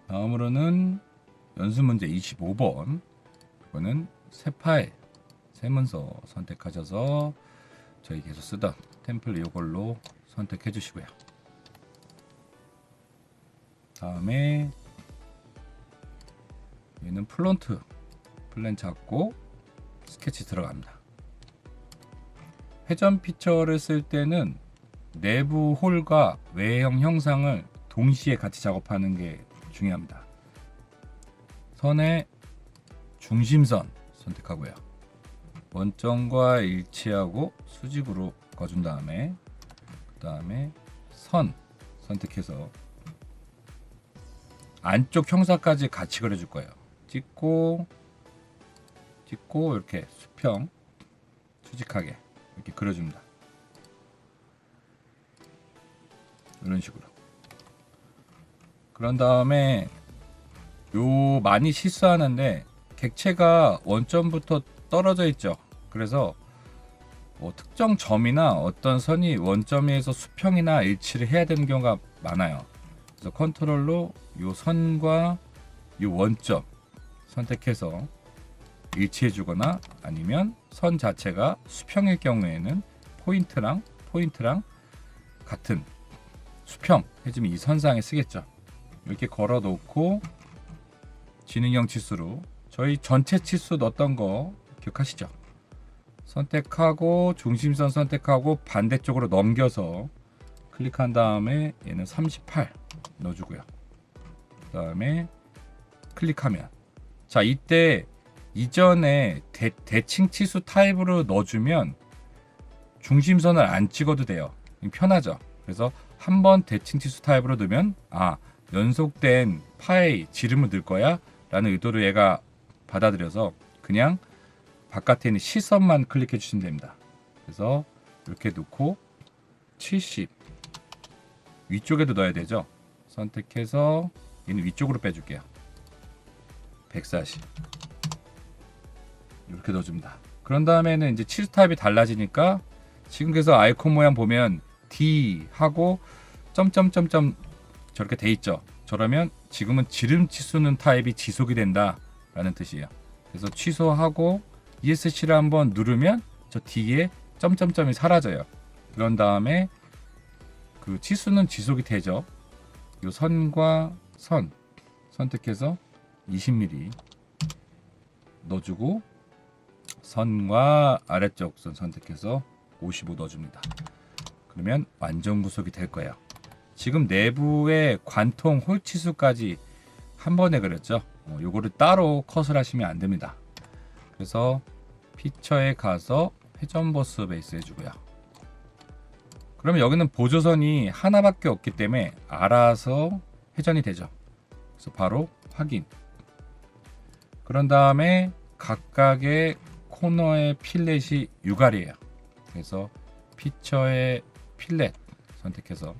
다음으로는 연수 문제 25번. 이거는 새 파일, 새 문서 선택하셔서 저희 계속 쓰던 템플 이걸로 선택해 주시고요. 다음에 얘는 플론트, 플랜 잡고 스케치 들어갑니다. 회전 피처를 쓸 때는 내부 홀과 외형 형상을 동시에 같이 작업하는 게 중요합니다. 선의 중심선 선택하고요. 원점과 일치하고 수직으로 꺼준 다음에 그 다음에 선 선택해서 안쪽 형사까지 같이 그려줄 거예요. 찍고 이렇게 수평 수직하게 이렇게 그려줍니다. 이런 식으로. 그런 다음에 요 많이 실수하는데 객체가 원점부터 떨어져 있죠. 그래서 뭐 특정 점이나 어떤 선이 원점에서 수평이나 일치를 해야 되는 경우가 많아요. 그래서 컨트롤로 요 선과 요 원점 선택해서 일치해 주거나 아니면 선 자체가 수평일 경우에는 포인트랑 같은 수평 해주면 이 선상에 쓰겠죠. 이렇게 걸어 놓고 지능형 치수로 저희 전체 치수 넣었던 거 기억하시죠? 선택하고 중심선 선택하고 반대쪽으로 넘겨서 클릭한 다음에 얘는 38 넣어주고요. 그 다음에 클릭하면 자 이때 이전에 대칭 치수 타입으로 넣어주면 중심선을 안 찍어도 돼요. 편하죠. 그래서 한번 대칭 치수 타입으로 넣으면 연속된 파의 지름을 넣을 거야 라는 의도로 얘가 받아들여서 그냥 바깥에 있는 시선만 클릭해 주시면 됩니다. 그래서 이렇게 놓고 70 위쪽에도 넣어야 되죠. 선택해서 얘는 위쪽으로 빼줄게요. 140 이렇게 넣어줍니다. 그런 다음에는 이제 치수 타입이 달라지니까 지금 그래서 아이콘 모양 보면 D 하고 점점점점 저렇게 돼 있죠. 저러면 지금은 지름 치수는 타입이 지속이 된다 라는 뜻이에요. 그래서 취소하고 ESC를 한번 누르면 저 뒤에 점점점이 사라져요. 그런 다음에 그 치수는 지속이 되죠. 이 선과 선 선택해서 20mm 넣어주고 선과 아래쪽 선 선택해서 55 넣어줍니다. 그러면 완전 구속이 될 거예요. 지금 내부의 관통 홀 치수까지 한 번에 그렸죠. 요거를 따로 컷을 하시면 안 됩니다. 그래서 피처에 가서 회전 버스 베이스 해주고요. 그러면 여기는 보조선이 하나밖에 없기 때문에 알아서 회전이 되죠. 그래서 바로 확인. 그런 다음에 각각의 코너의 필렛이 유갈이에요. 그래서 피처의 필렛 선택해서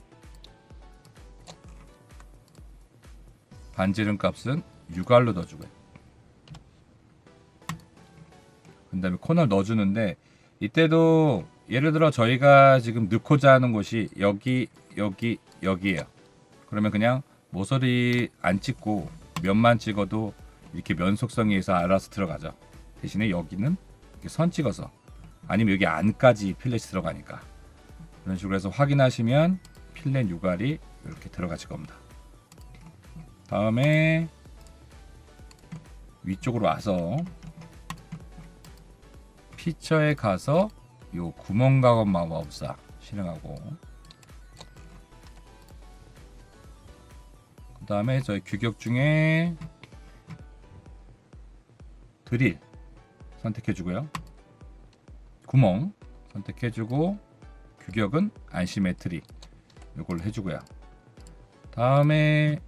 반지름 값은 유갈로 넣어주고요. 그 다음에 코너를 넣어주는데 이때도 예를 들어 저희가 지금 넣고자 하는 곳이 여기예요. 그러면 그냥 모서리 안 찍고 면만 찍어도 이렇게 면속성에 의해서 알아서 들어가죠. 대신에 여기는 이렇게 선 찍어서 아니면 여기 안까지 필렛이 들어가니까 그런 식으로 해서 확인하시면 필렛 유갈이 이렇게 들어가실 겁니다. 다음에 위쪽으로 와서 피처에 가서 요 구멍 작업 마법사 실행하고 그 다음에 저희 규격 중에 드릴 선택해주고요. 구멍 선택해주고 규격은 안시메트리 이걸 해주고요. 다음에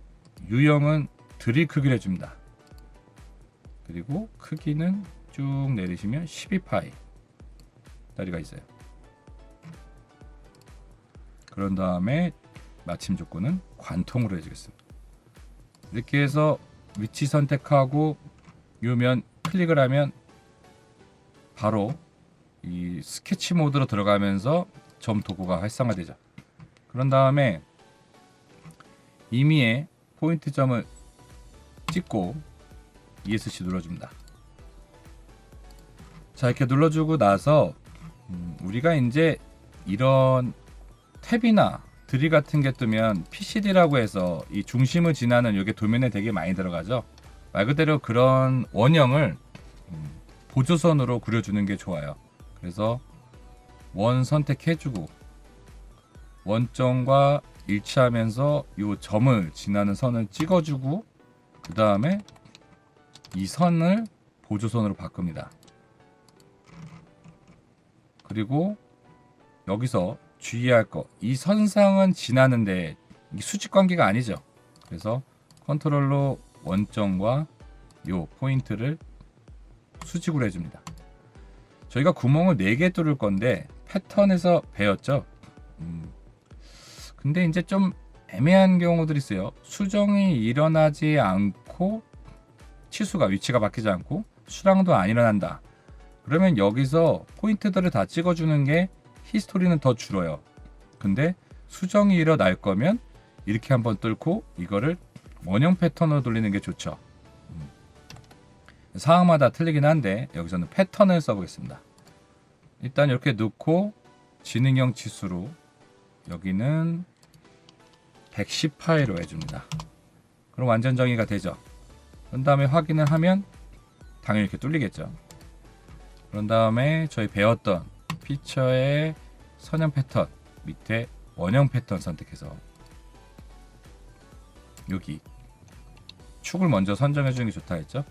유형은 드릴 크기를 해줍니다. 그리고 크기는 쭉 내리시면 12파이 다리가 있어요. 그런 다음에 마침 조건은 관통으로 해주겠습니다. 이렇게 해서 위치 선택하고 요면 클릭을 하면 바로 이 스케치 모드로 들어가면서 점 도구가 활성화되죠. 그런 다음에 임의의 포인트 점을 찍고 ESC 눌러줍니다. 자, 이렇게 눌러주고 나서 우리가 이제 이런 탭이나 드릴 같은 게 뜨면 PCD라고 해서 이 중심을 지나는 이게 도면에 되게 많이 들어가죠. 말 그대로 그런 원형을 보조선으로 그려주는 게 좋아요. 그래서 원 선택해주고 원점과 일치하면서 이 점을 지나는 선을 찍어주고 그 다음에 이 선을 보조선으로 바꿉니다. 그리고 여기서 주의할 거, 이 선상은 지나는데 이게 수직 관계가 아니죠. 그래서 컨트롤로 원점과 요 포인트를 수직으로 해줍니다. 저희가 구멍을 4개 뚫을 건데 패턴에서 배웠죠. 근데 이제 좀 애매한 경우들이 있어요. 수정이 일어나지 않고 치수가 위치가 바뀌지 않고 수량도 안 일어난다. 그러면 여기서 포인트들을 다 찍어주는 게 히스토리는 더 줄어요. 근데 수정이 일어날 거면 이렇게 한번 뚫고 이거를 원형 패턴으로 돌리는 게 좋죠. 상황마다 틀리긴 한데 여기서는 패턴을 써보겠습니다. 일단 이렇게 넣고 지능형 치수로 여기는 118로 해줍니다. 그럼 완전 정의가 되죠. 그런 다음에 확인을 하면 당연히 이렇게 뚫리겠죠. 그런 다음에 저희 배웠던 피처의 선형 패턴 밑에 원형 패턴 선택해서 여기 축을 먼저 선정해 주는 게 좋다 했죠.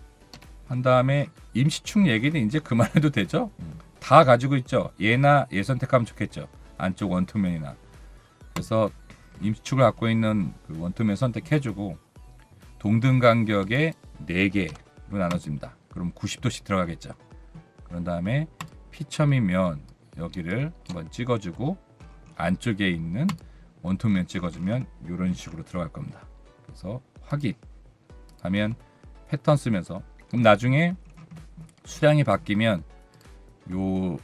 한 다음에 임시축 얘기는 이제 그만해도 되죠. 다 가지고 있죠. 얘나 얘 선택하면 좋겠죠. 안쪽 원투면이나. 그래서 임시축을 갖고 있는 그 원투면 선택해주고 동등 간격에 4개로 나눠집니다. 그럼 90도씩 들어가겠죠. 그런 다음에 피처 및 면 여기를 한번 찍어주고 안쪽에 있는 원투면 찍어주면 이런 식으로 들어갈 겁니다. 그래서 확인하면 패턴 쓰면서 그럼 나중에 수량이 바뀌면 요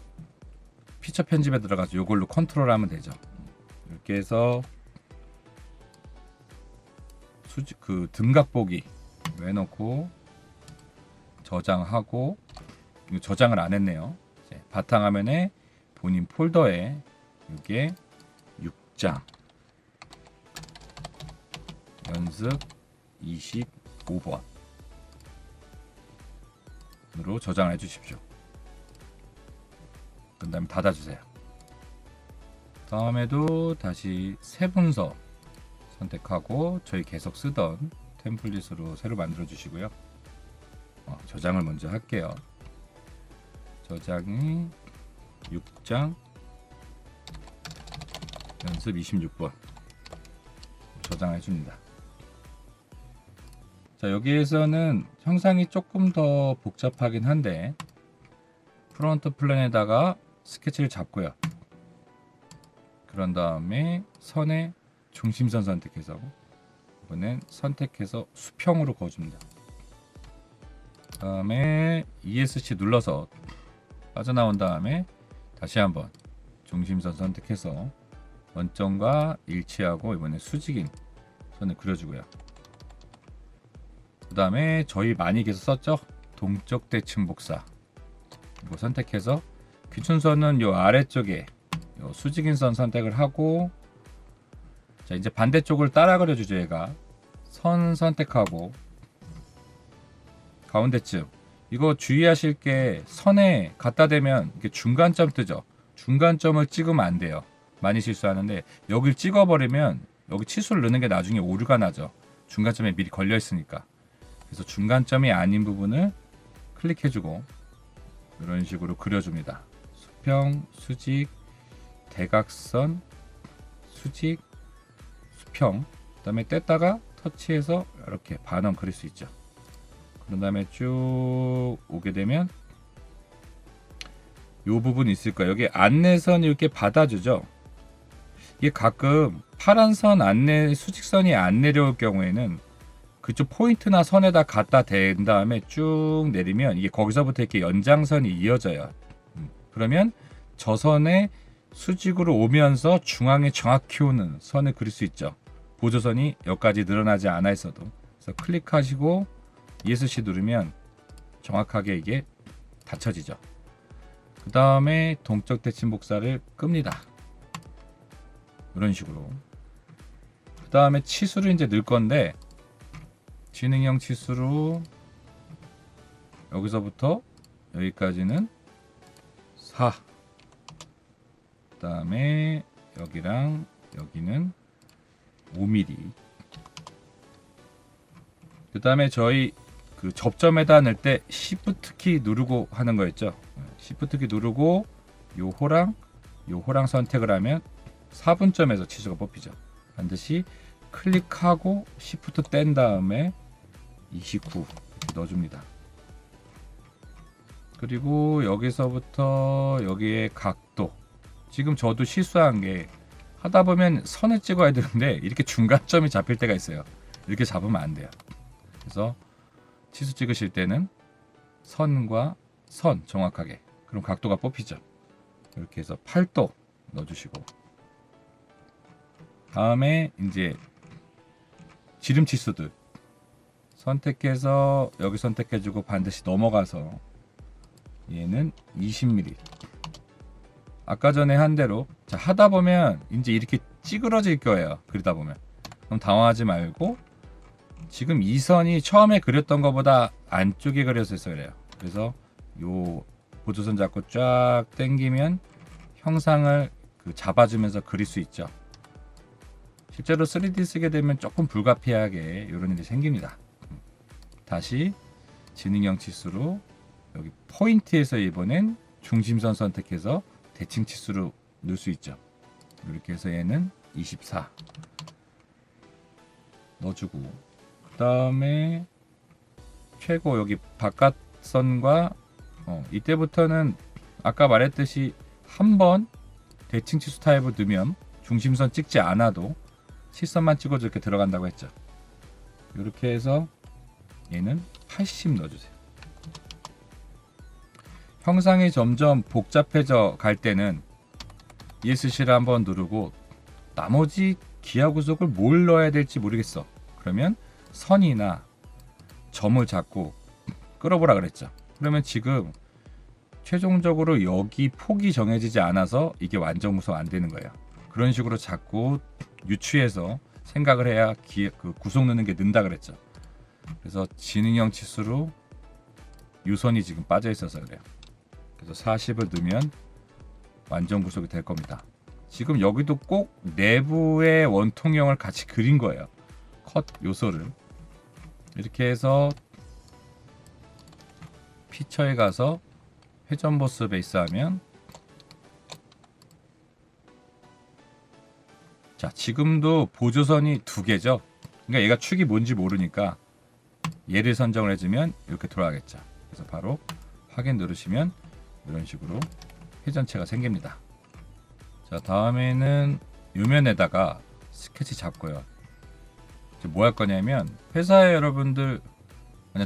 피처 편집에 들어가서 요걸로 컨트롤하면 되죠. 이렇게 해서 그 등각 보기 해놓고 저장하고 저장을 안 했네요. 이제 바탕화면에 본인 폴더에 이게 6장 연습 25번으로 저장을 해주십시오. 그 다음에 닫아주세요. 다음에도 다시 세분서 선택하고 저희 계속 쓰던 템플릿으로 새로 만들어 주시고요. 저장을 먼저 할게요. 저장이 6장 연습 26번 저장해 줍니다. 자, 여기에서는 형상이 조금 더 복잡하긴 한데 프론트 플랜에다가 스케치를 잡고요. 그런 다음에 선의 중심선 선택해서 이번엔 선택해서 수평으로 그어줍니다. 그 다음에 ESC 눌러서 빠져나온 다음에 다시 한번 중심선 선택해서 원점과 일치하고 이번에 수직인 선을 그려주고요. 그 다음에 저희 많이 계속 썼죠? 동적 대칭 복사 이거 선택해서 귀춘선은 요 아래쪽에 요 수직인 선 선택을 하고 자 이제 반대쪽을 따라 그려주죠. 얘가 선 선택하고 가운데쯤 이거 주의하실 게 선에 갖다 대면 이렇게 중간점 뜨죠. 중간점을 찍으면 안 돼요. 많이 실수하는데 여길 찍어버리면 여기 치수를 넣는 게 나중에 오류가 나죠. 중간점에 미리 걸려 있으니까. 그래서 중간점이 아닌 부분을 클릭해주고 이런 식으로 그려줍니다. 수평, 수직, 대각선, 수직, 수평. 그 다음에 뗐다가 터치해서 이렇게 반원 그릴 수 있죠. 그런 다음에 쭉 오게 되면 이 부분이 있을 거예요. 여기 안내선이 이렇게 받아주죠. 이게 가끔 파란 선 안내 수직선이 안 내려올 경우에는 그쪽 포인트나 선에다 갖다 댄 다음에 쭉 내리면 이게 거기서부터 이렇게 연장선이 이어져요. 그러면 저 선에 수직으로 오면서 중앙에 정확히 오는 선을 그릴 수 있죠. 보조선이 여기까지 늘어나지 않아 있어도. 그래서 클릭하시고 ESC 누르면 정확하게 이게 닫혀지죠. 그 다음에 동적 대칭 복사를 끕니다. 이런 식으로. 그 다음에 치수를 이제 넣을 건데, 지능형 치수로 여기서부터 여기까지는 4. 그 다음에 여기랑 여기는 5mm. 그 다음에 저희 그 접점에다 넣을 때 Shift 키 누르고 하는 거였죠. Shift 키 누르고 요 호랑 선택을 하면 4분점에서 치수가 뽑히죠. 반드시 클릭하고 Shift 뗀 다음에 29 이렇게 넣어줍니다. 그리고 여기서부터 여기에 각도. 지금 저도 실수한 게, 하다 보면 선을 찍어야 되는데 이렇게 중간점이 잡힐 때가 있어요. 이렇게 잡으면 안 돼요. 그래서 치수 찍으실 때는 선과 선 정확하게, 그럼 각도가 뽑히죠. 이렇게 해서 8도 넣어주시고, 다음에 이제 지름 치수들 선택해서 여기 선택해주고 반드시 넘어가서 얘는 20mm. 아까 전에 한 대로, 자, 하다 보면 이제 이렇게 찌그러질 거예요. 그리다 보면. 그럼 당황하지 말고, 지금 이 선이 처음에 그렸던 것보다 안쪽에 그려서 그래요. 그래서 요 보조선 잡고 쫙 당기면 형상을 잡아주면서 그릴 수 있죠. 실제로 3D 쓰게 되면 조금 불가피하게 이런 일이 생깁니다. 다시 지능형 치수로 여기 포인트에서 이번엔 중심선 선택해서 대칭 치수로 넣을 수 있죠. 이렇게 해서 얘는 24 넣어주고, 그 다음에 최고 여기 바깥선과 이때부터는 아까 말했듯이 한번 대칭 치수 타입을 넣으면 중심선 찍지 않아도 실선만 찍어도 이렇게 들어간다고 했죠. 이렇게 해서 얘는 80 넣어주세요. 형상이 점점 복잡해져 갈 때는 ESC를 한번 누르고, 나머지 기하 구속을 뭘 넣어야 될지 모르겠어. 그러면 선이나 점을 잡고 끌어보라 그랬죠. 그러면 지금 최종적으로 여기 폭이 정해지지 않아서 이게 완전 구성 안 되는 거예요. 그런 식으로 자꾸 유추해서 생각을 해야 구속 넣는 게 는다 그랬죠. 그래서 지능형 치수로 유선이 지금 빠져 있어서 그래요. 그래서 40을 넣으면 완전 구속이 될 겁니다. 지금 여기도 꼭 내부의 원통형을 같이 그린 거예요. 컷 요소를 이렇게 해서 피처에 가서 회전 보스 베이스 하면, 자, 지금도 보조선이 2개죠. 그러니까 얘가 축이 뭔지 모르니까 얘를 선정을 해주면 이렇게 돌아가겠죠. 그래서 바로 확인 누르시면 이런 식으로 회전체가 생깁니다. 자, 다음에는 요면에다가 스케치 잡고요. 뭐 할 거냐면, 회사에 여러분들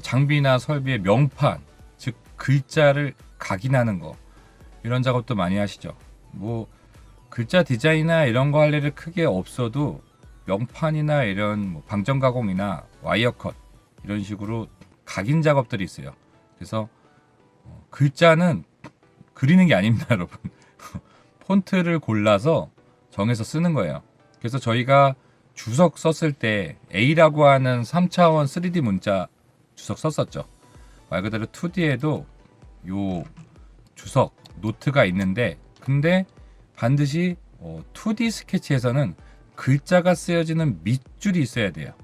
장비나 설비의 명판, 즉 글자를 각인하는 거, 이런 작업도 많이 하시죠. 뭐 글자 디자인이나 이런 거 할 일이 크게 없어도 명판이나 이런 뭐 방전 가공이나 와이어 컷 이런 식으로 각인 작업들이 있어요. 그래서 글자는 그리는 게 아닙니다, 여러분. 폰트를 골라서 정해서 쓰는 거예요. 그래서 저희가 주석 썼을 때 A라고 하는 3차원 3D 문자 주석 썼었죠. 말 그대로 2D에도 요 주석 노트가 있는데, 근데 반드시 2D 스케치에서는 글자가 쓰여지는 밑줄이 있어야 돼요.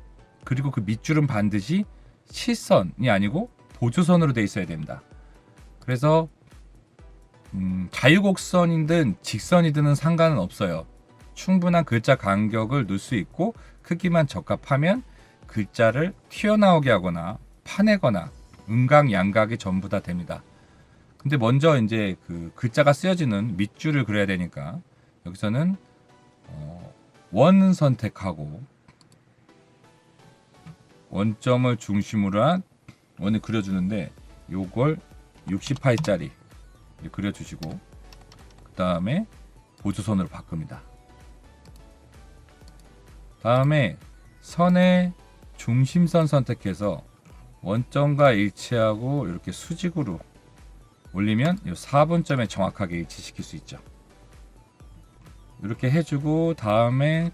그리고 그 밑줄은 반드시 실선이 아니고 보조선으로 되어 있어야 됩니다. 그래서 자유곡선이든 직선이든 상관은 없어요. 충분한 글자 간격을 넣을 수 있고, 크기만 적합하면 글자를 튀어나오게 하거나 파내거나 음각 양각이 전부 다 됩니다. 근데 먼저 이제 그 글자가 쓰여지는 밑줄을 그려야 되니까 여기서는 원 선택하고 원점을 중심으로 한 원을 그려주는데, 요걸 60파이짜리 그려주시고, 그 다음에 보조선으로 바꿉니다. 다음에 선의 중심선 선택해서 원점과 일치하고 이렇게 수직으로 올리면 이 4분점에 정확하게 일치시킬 수 있죠. 이렇게 해주고 다음에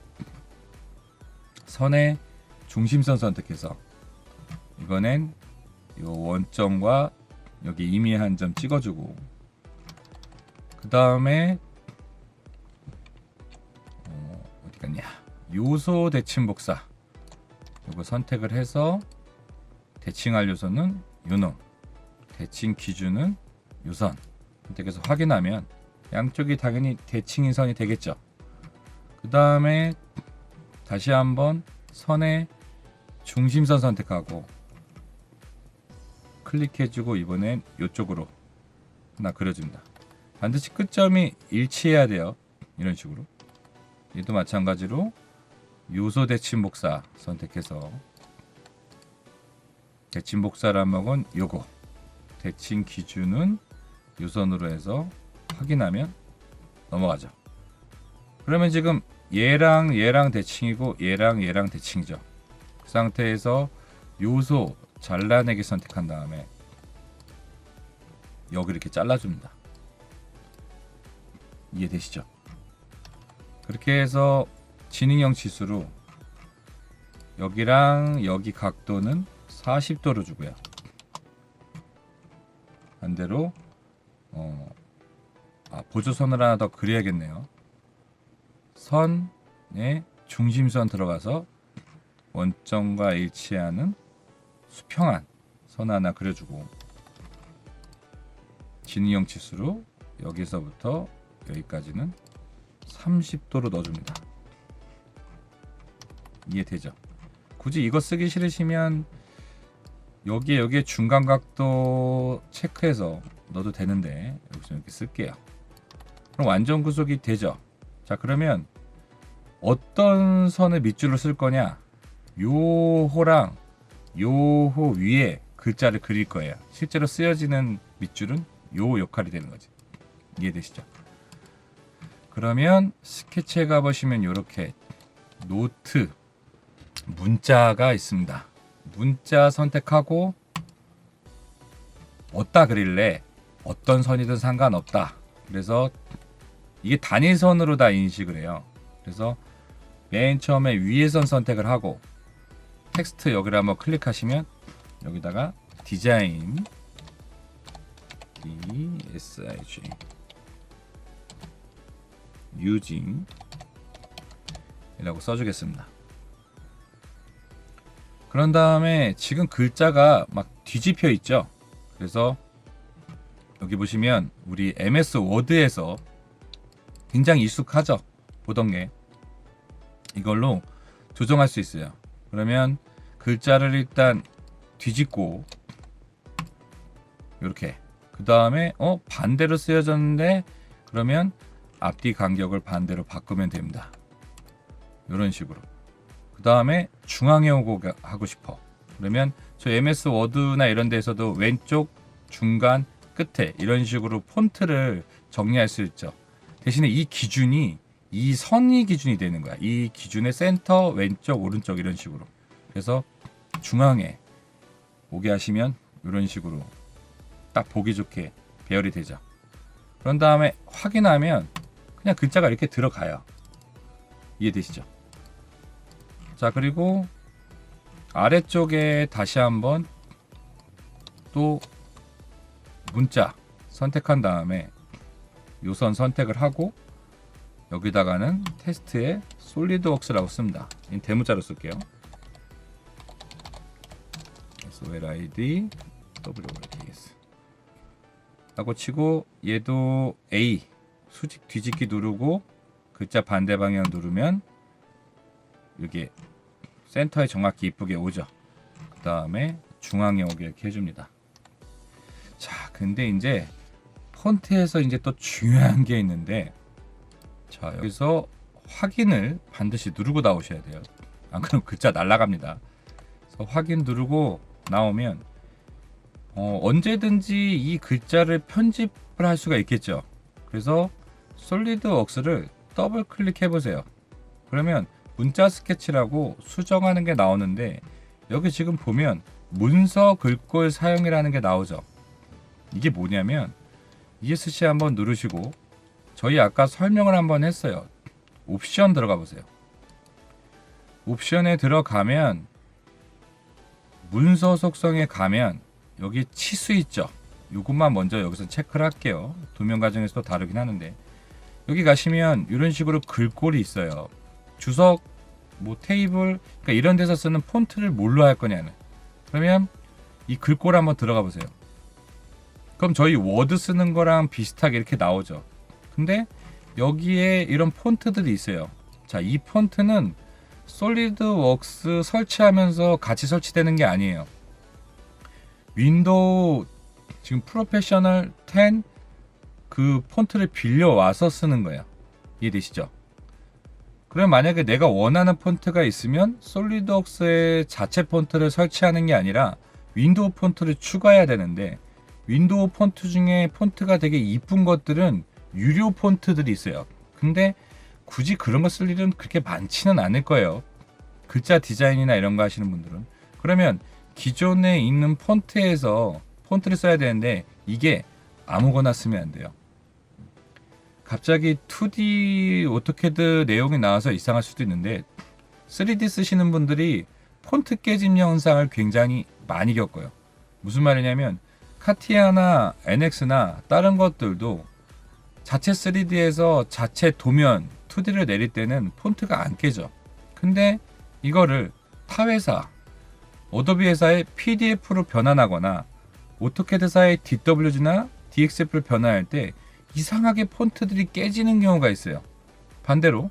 선의 중심선 선택해서 이번엔 이 원점과 여기 임의한 점 찍어주고 그 다음에 어디 갔냐, 요소 대칭 복사 이거 선택을 해서 대칭할 요소는 요놈, 대칭 기준은 요선 선택해서 확인하면 양쪽이 당연히 대칭인 선이 되겠죠. 그 다음에 다시 한번 선의 중심선 선택하고 클릭해주고 이번엔 이쪽으로 하나 그려줍니다. 반드시 끝점이 일치해야 돼요. 이런 식으로. 얘도 마찬가지로 요소 대칭 복사 선택해서 대칭 복사를 한번 요거 대칭 기준은 요선으로 해서 확인하면 넘어가죠. 그러면 지금 얘랑 대칭이고 얘랑 대칭이죠. 그 상태에서 요소 잘라내기 선택한 다음에 여기 이렇게 잘라줍니다. 이해되시죠? 그렇게 해서 지능형 치수로 여기랑 여기 각도는 40도로 주고요. 반대로 보조선을 하나 더 그려야겠네요. 선의 중심선 들어가서 원점과 일치하는 수평한 선 하나 그려주고 지능형 치수로 여기서부터 여기까지는 30도로 넣어줍니다. 이해되죠? 굳이 이거 쓰기 싫으시면 여기에 중간 각도 체크해서 넣어도 되는데 여기서 이렇게 쓸게요. 그럼 완전 구속이 되죠. 자, 그러면 어떤 선을 밑줄로 쓸 거냐, 요호랑 요호 위에 글자를 그릴 거예요. 실제로 쓰여지는 밑줄은 요 역할이 되는 거지. 이해되시죠? 그러면 스케치에 가보시면 이렇게 노트 문자가 있습니다. 문자 선택하고 어디다 그릴래? 어떤 선이든 상관없다. 그래서 이게 단일선으로 다 인식을 해요. 그래서 맨 처음에 위에 선 선택을 하고 텍스트 여기를 한번 클릭하시면 여기다가 디자인 DSIG using 이라고 써주겠습니다. 그런 다음에 지금 글자가 막 뒤집혀 있죠. 그래서 여기 보시면 우리 MS 워드에서 굉장히 익숙하죠. 보던 게 이걸로 조정할 수 있어요. 그러면 글자를 일단 뒤집고 이렇게 그 다음에 반대로 쓰여졌는데 그러면 앞뒤 간격을 반대로 바꾸면 됩니다. 이런 식으로. 그 다음에 중앙에 오고 하고 싶어. 그러면 저 MS 워드나 이런 데서도 왼쪽, 중간, 끝에 이런 식으로 폰트를 정리할 수 있죠. 대신에 이 기준이 이 선이 기준이 되는 거야. 이 기준의 센터, 왼쪽, 오른쪽 이런 식으로. 그래서 중앙에 오게 하시면 이런 식으로 딱 보기 좋게 배열이 되죠. 그런 다음에 확인하면 그냥 글자가 이렇게 들어가요. 이해되시죠? 자, 그리고 아래쪽에 다시 한번 또 문자 선택한 다음에 요선 선택을 하고 여기다가는 테스트에 솔리드웍스라고 씁니다. 이 대문자로 쓸게요. SOLID WORKS 라고 치고 얘도 A 수직 뒤집기 누르고 글자 반대 방향 누르면 이게 센터에 정확히 이쁘게 오죠. 그 다음에 중앙에 오게 이렇게 해줍니다. 자, 근데 이제 폰트에서 이제 또 중요한 게 있는데, 자, 여기서 확인을 반드시 누르고 나오셔야 돼요. 안 그러면 글자 날아갑니다. 그래서 확인 누르고 나오면 언제든지 이 글자를 편집을 할 수가 있겠죠. 그래서 솔리드웍스를 더블 클릭해 보세요. 그러면 문자 스케치라고 수정하는 게 나오는데 여기 지금 보면 문서 글꼴 사용이라는 게 나오죠. 이게 뭐냐면 ESC 한번 누르시고 저희 아까 설명을 한번 했어요. 옵션 들어가 보세요. 옵션에 들어가면 문서 속성에 가면 여기 치수 있죠. 이것만 먼저 여기서 체크를 할게요. 도면 과정에서도 다르긴 하는데 여기 가시면 이런 식으로 글꼴이 있어요. 주석, 뭐 테이블, 그러니까 이런 데서 쓰는 폰트를 뭘로 할 거냐는. 그러면 이 글꼴 한번 들어가 보세요. 그럼 저희 워드 쓰는 거랑 비슷하게 이렇게 나오죠. 근데 여기에 이런 폰트들이 있어요. 자, 이 폰트는 솔리드웍스 설치하면서 같이 설치되는 게 아니에요. 윈도우 지금 프로페셔널 10 그 폰트를 빌려와서 쓰는 거예요. 이해되시죠? 그럼 만약에 내가 원하는 폰트가 있으면 솔리드웍스의 자체 폰트를 설치하는 게 아니라 윈도우 폰트를 추가해야 되는데 윈도우 폰트 중에 폰트가 되게 이쁜 것들은 유료 폰트들이 있어요. 근데 굳이 그런 거 쓸 일은 그렇게 많지는 않을 거예요. 글자 디자인이나 이런 거 하시는 분들은. 그러면 기존에 있는 폰트에서 폰트를 써야 되는데 이게 아무거나 쓰면 안 돼요. 갑자기 2D 오토캐드 내용이 나와서 이상할 수도 있는데 3D 쓰시는 분들이 폰트 깨짐 현상을 굉장히 많이 겪어요. 무슨 말이냐면 카티아나 NX나 다른 것들도 자체 3D에서 자체 도면 2D를 내릴 때는 폰트가 안 깨져. 근데 이거를 타 회사, 어도비 회사의 PDF로 변환하거나 오토캐드사의 DWG나 DXF를 변환할 때 이상하게 폰트들이 깨지는 경우가 있어요. 반대로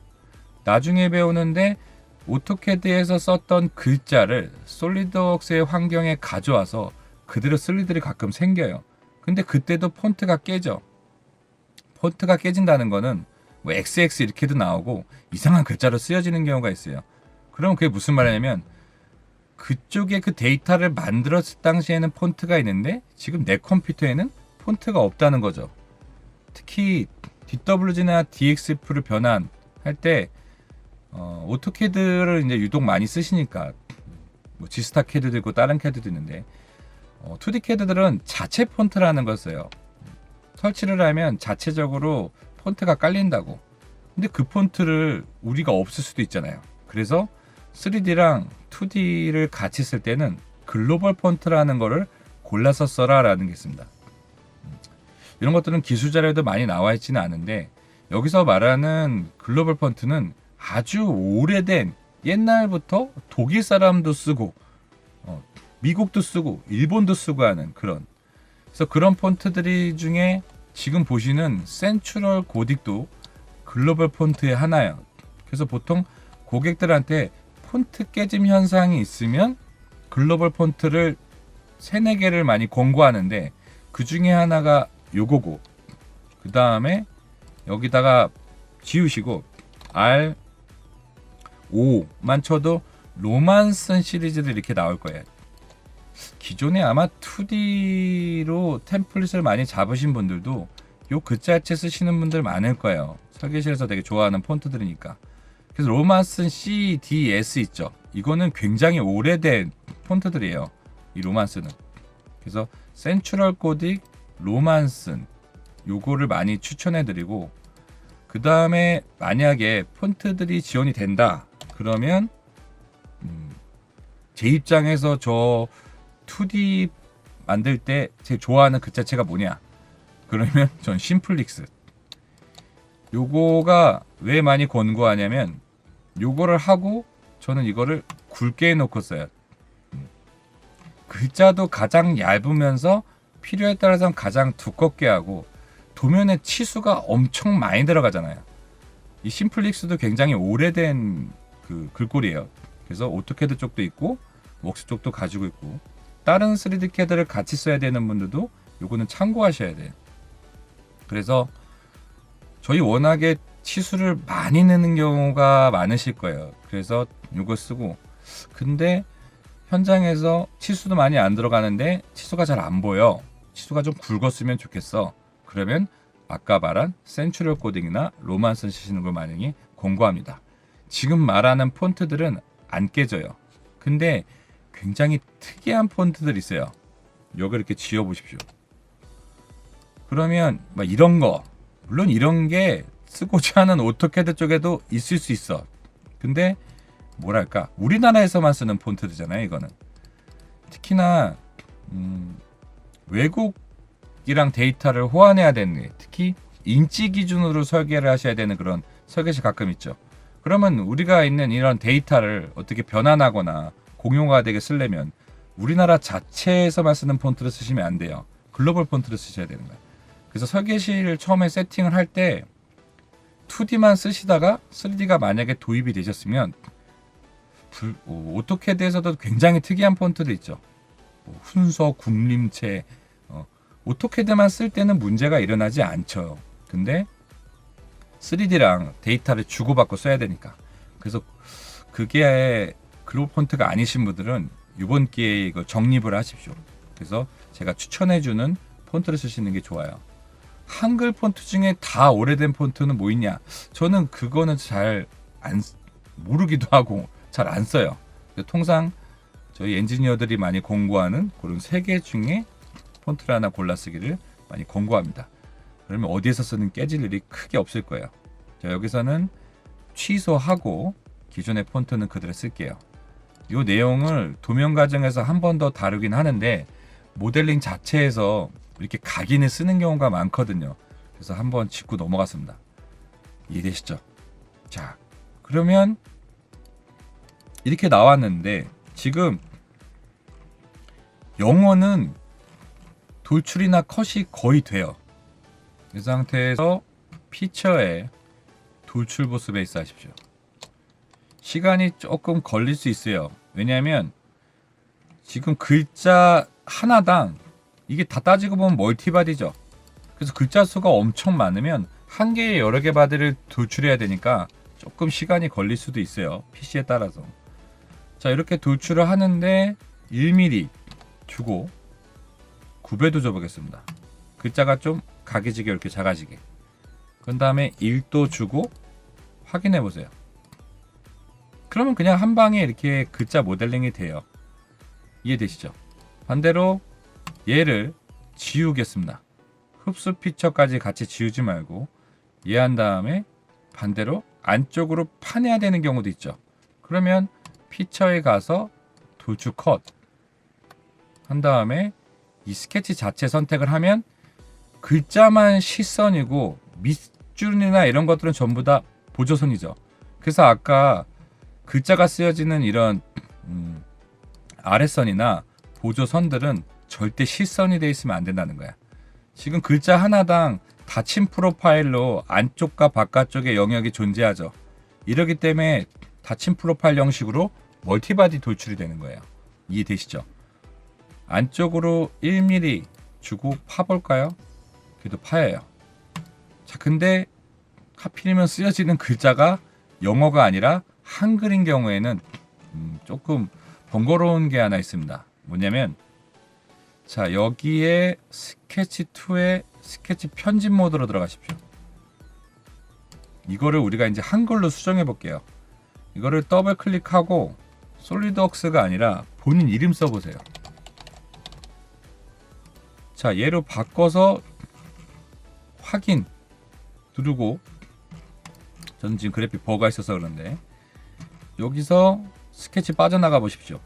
나중에 배우는데 오토캐드에서 썼던 글자를 솔리드웍스의 환경에 가져와서 그대로 쓸 일들이 가끔 생겨요. 근데 그때도 폰트가 깨져. 폰트가 깨진다는 거는 뭐 XX 이렇게도 나오고 이상한 글자로 쓰여지는 경우가 있어요. 그럼 그게 무슨 말이냐면 그쪽에 그 데이터를 만들었을 당시에는 폰트가 있는데 지금 내 컴퓨터에는 폰트가 없다는 거죠. 특히 DWG나 DXF를 변환할 때 오토캐드를 이제 유독 많이 쓰시니까 뭐 지스타 캐드도 있고 다른 캐드도 있는데 2D 캐드들은 자체 폰트라는 걸 써요. 설치를 하면 자체적으로 폰트가 깔린다고. 근데 그 폰트를 우리가 없을 수도 있잖아요. 그래서 3D랑 2D를 같이 쓸 때는 글로벌 폰트라는 거를 골라서 써라 라는 게 있습니다. 이런 것들은 기술 자료에도 많이 나와 있지는 않은데 여기서 말하는 글로벌 폰트는 아주 오래된 옛날부터 독일 사람도 쓰고 미국도 쓰고 일본도 쓰고 하는 그런, 그래서 그런 폰트들이 중에 지금 보시는 센츄럴 고딕도 글로벌 폰트의 하나예요. 그래서 보통 고객들한테 폰트 깨짐 현상이 있으면 글로벌 폰트를 3-4개를 많이 권고하는데 그 중에 하나가 요거고, 그 다음에 여기다가 지우시고 R5만 쳐도 로만슨 시리즈도 이렇게 나올 거예요. 기존에 아마 2D로 템플릿을 많이 잡으신 분들도 요 글자체 쓰시는 분들 많을 거예요. 설계실에서 되게 좋아하는 폰트들이니까. 그래서 로만슨 CDS 있죠. 이거는 굉장히 오래된 폰트들이에요. 이 로만슨은. 그래서 센츄럴 고딕, 로만슨 요거를 많이 추천해드리고, 그 다음에 만약에 폰트들이 지원이 된다 그러면 제 입장에서 저 2D 만들 때 제일 좋아하는 글자체가 뭐냐 그러면 전 심플릭스. 요거가 왜 많이 권고하냐면 요거를 하고 저는 이거를 굵게 해놓고 써요. 글자도 가장 얇으면서 필요에 따라서는 가장 두껍게 하고 도면에 치수가 엄청 많이 들어가잖아요. 이 심플릭스도 굉장히 오래된 그 글꼴이에요. 그래서 오토캐드 쪽도 있고 웍스 쪽도 가지고 있고 다른 3D 캐드를 같이 써야 되는 분들도 요거는 참고하셔야 돼요. 그래서 저희 워낙에 치수를 많이 내는 경우가 많으실 거예요. 그래서 요거 쓰고, 근데 현장에서 치수도 많이 안 들어가는데 치수가 잘 안 보여. 치수가 좀 굵었으면 좋겠어. 그러면 아까 말한 센츄럴 고딕이나 로만슨 쓰시는 걸 많이 권고합니다. 지금 말하는 폰트들은 안 깨져요. 근데 굉장히 특이한 폰트들이 있어요. 여기 이렇게 지워 보십시오. 그러면 막 이런 거, 물론 이런 게 쓰고자 하는 오토캐드 쪽에도 있을 수 있어. 근데 뭐랄까, 우리나라에서만 쓰는 폰트들잖아요, 이거는. 특히나 외국이랑 데이터를 호환해야 되는, 특히 인치 기준으로 설계를 하셔야 되는 그런 설계시 가끔 있죠. 그러면 우리가 있는 이런 데이터를 어떻게 변환하거나 공용화 되게 쓰려면 우리나라 자체에서만 쓰는 폰트를 쓰시면 안 돼요. 글로벌 폰트를 쓰셔야 되는 거예요. 그래서 설계시를 처음에 세팅을 할 때 2D만 쓰시다가 3D가 만약에 도입이 되셨으면 오토캐드에서도 굉장히 특이한 폰트도 있죠. 훈서, 국림체, 오토캐드만 쓸 때는 문제가 일어나지 않죠. 근데 3D랑 데이터를 주고받고 써야 되니까. 그래서 그게 글로벌 폰트가 아니신 분들은 이번 기회에 이거 정립을 하십시오. 그래서 제가 추천해주는 폰트를 쓰시는 게 좋아요. 한글 폰트 중에 다 오래된 폰트는 뭐 있냐? 저는 그거는 잘 모르기도 하고 잘 안 써요. 통상 저희 엔지니어들이 많이 공부하는 그런 3개 중에 폰트를 하나 골라 쓰기를 많이 권고합니다. 그러면 어디에서 쓰는 깨질 일이 크게 없을 거예요. 자, 여기서는 취소하고 기존의 폰트는 그대로 쓸게요. 이 내용을 도면 과정에서 한 번 더 다루긴 하는데 모델링 자체에서 이렇게 각인을 쓰는 경우가 많거든요. 그래서 한번 짚고 넘어갔습니다. 이해되시죠? 자, 그러면 이렇게 나왔는데 지금 영어는 돌출이나 컷이 거의 돼요. 이 상태에서 피처에 돌출 보스 베이스 하십시오. 시간이 조금 걸릴 수 있어요. 왜냐하면 지금 글자 하나당 이게 다 따지고 보면 멀티바디죠. 그래서 글자 수가 엄청 많으면 한 개에 여러 개 바디를 돌출해야 되니까 조금 시간이 걸릴 수도 있어요. PC에 따라서. 자, 이렇게 돌출을 하는데 1mm 주고 9배도 줘보겠습니다. 글자가 좀 각이지게 이렇게 작아지게. 그 다음에 1도 주고 확인해 보세요. 그러면 그냥 한 방에 이렇게 글자 모델링이 돼요. 이해되시죠? 반대로 얘를 지우겠습니다. 흡수 피처까지 같이 지우지 말고 얘한 다음에 반대로 안쪽으로 파내야 되는 경우도 있죠. 그러면 피처에 가서 돌출 컷 한 다음에 이 스케치 자체 선택을 하면 글자만 시선이고 밑줄이나 이런 것들은 전부 다 보조선이죠. 그래서 아까 글자가 쓰여지는 이런 아랫선이나 보조선들은 절대 실선이 되어 있으면 안 된다는 거야. 지금 글자 하나당 닫힌 프로파일로 안쪽과 바깥쪽의 영역이 존재하죠. 이러기 때문에 닫힌 프로파일 형식으로 멀티바디 돌출이 되는 거예요. 이해되시죠? 안쪽으로 1mm 주고 파볼까요? 그래도 파여요. 자, 근데 하필이면 쓰여지는 글자가 영어가 아니라 한글인 경우에는 조금 번거로운 게 하나 있습니다. 뭐냐면 자, 여기에 스케치 2에 스케치 편집 모드로 들어가십시오. 이거를 우리가 이제 한글로 수정해 볼게요. 이거를 더블 클릭하고 솔리드웍스가 아니라 본인 이름 써보세요. 자, 얘로 바꿔서 확인 누르고, 저는 지금 그래픽 버그가 있어서 그런데 여기서 스케치 빠져나가 보십시오.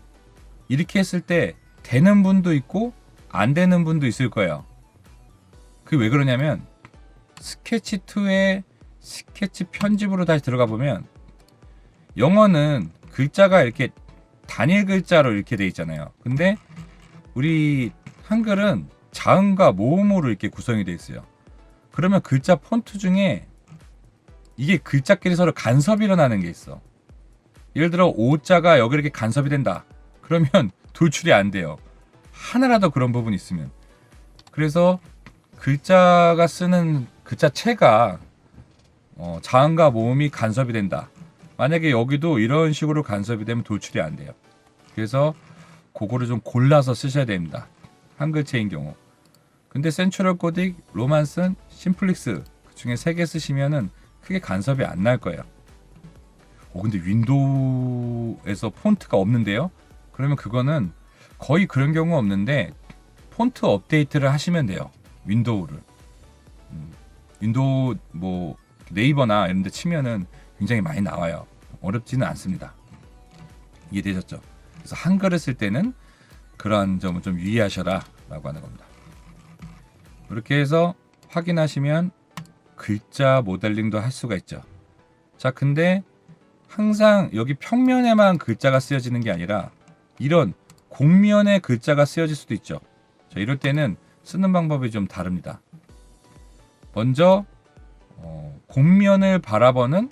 이렇게 했을 때 되는 분도 있고 안 되는 분도 있을 거예요. 그게 왜 그러냐면 스케치 2의 스케치 편집으로 다시 들어가 보면 영어는 글자가 이렇게 단일 글자로 이렇게 돼 있잖아요. 근데 우리 한글은 자음과 모음으로 이렇게 구성이 돼 있어요. 그러면 글자 폰트 중에 이게 글자끼리 서로 간섭이 일어나는 게 있어. 예를 들어 오자가 여기 이렇게 간섭이 된다. 그러면 돌출이 안 돼요. 하나라도 그런 부분이 있으면. 그래서 글자가 쓰는 글자체가 자음과 모음이 간섭이 된다. 만약에 여기도 이런 식으로 간섭이 되면 돌출이 안 돼요. 그래서 그거를 좀 골라서 쓰셔야 됩니다. 한글체인 경우. 근데 센츄럴 코딕, 로만슨, 심플릭스 그 중에 3개 쓰시면은 크게 간섭이 안 날 거예요. 근데 윈도우에서 폰트가 없는데요? 그러면 그거는 거의 그런 경우 없는데 폰트 업데이트를 하시면 돼요. 윈도우를. 윈도우 뭐 네이버나 이런 데 치면은 굉장히 많이 나와요. 어렵지는 않습니다. 이해되셨죠? 그래서 한글을 쓸 때는 그러한 점을 좀 유의하셔라 라고 하는 겁니다. 이렇게 해서 확인하시면 글자 모델링도 할 수가 있죠. 자, 근데 항상 여기 평면에만 글자가 쓰여지는 게 아니라 이런 곡면에 글자가 쓰여질 수도 있죠. 자, 이럴 때는 쓰는 방법이 좀 다릅니다. 먼저 곡면을 바라보는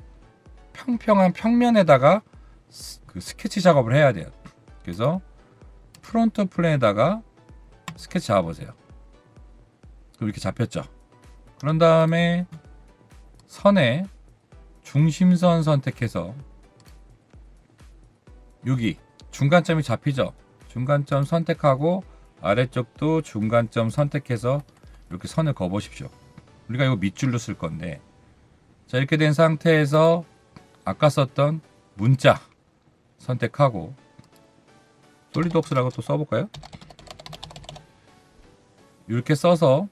평평한 평면에다가 그 스케치 작업을 해야 돼요. 그래서 프론트 플랜에다가 스케치 잡아보세요. 그럼 이렇게 잡혔죠. 그런 다음에 선에 중심선 선택해서 여기 중간점이 잡히죠. 중간점 선택하고 아래쪽도 중간점 선택해서 이렇게 선을 그어보십시오. 우리가 이거 밑줄로 쓸 건데, 자, 이렇게 된 상태에서 아까 썼던 문자 선택하고 솔리드웍스라고 또 써볼까요? 이렇게 써서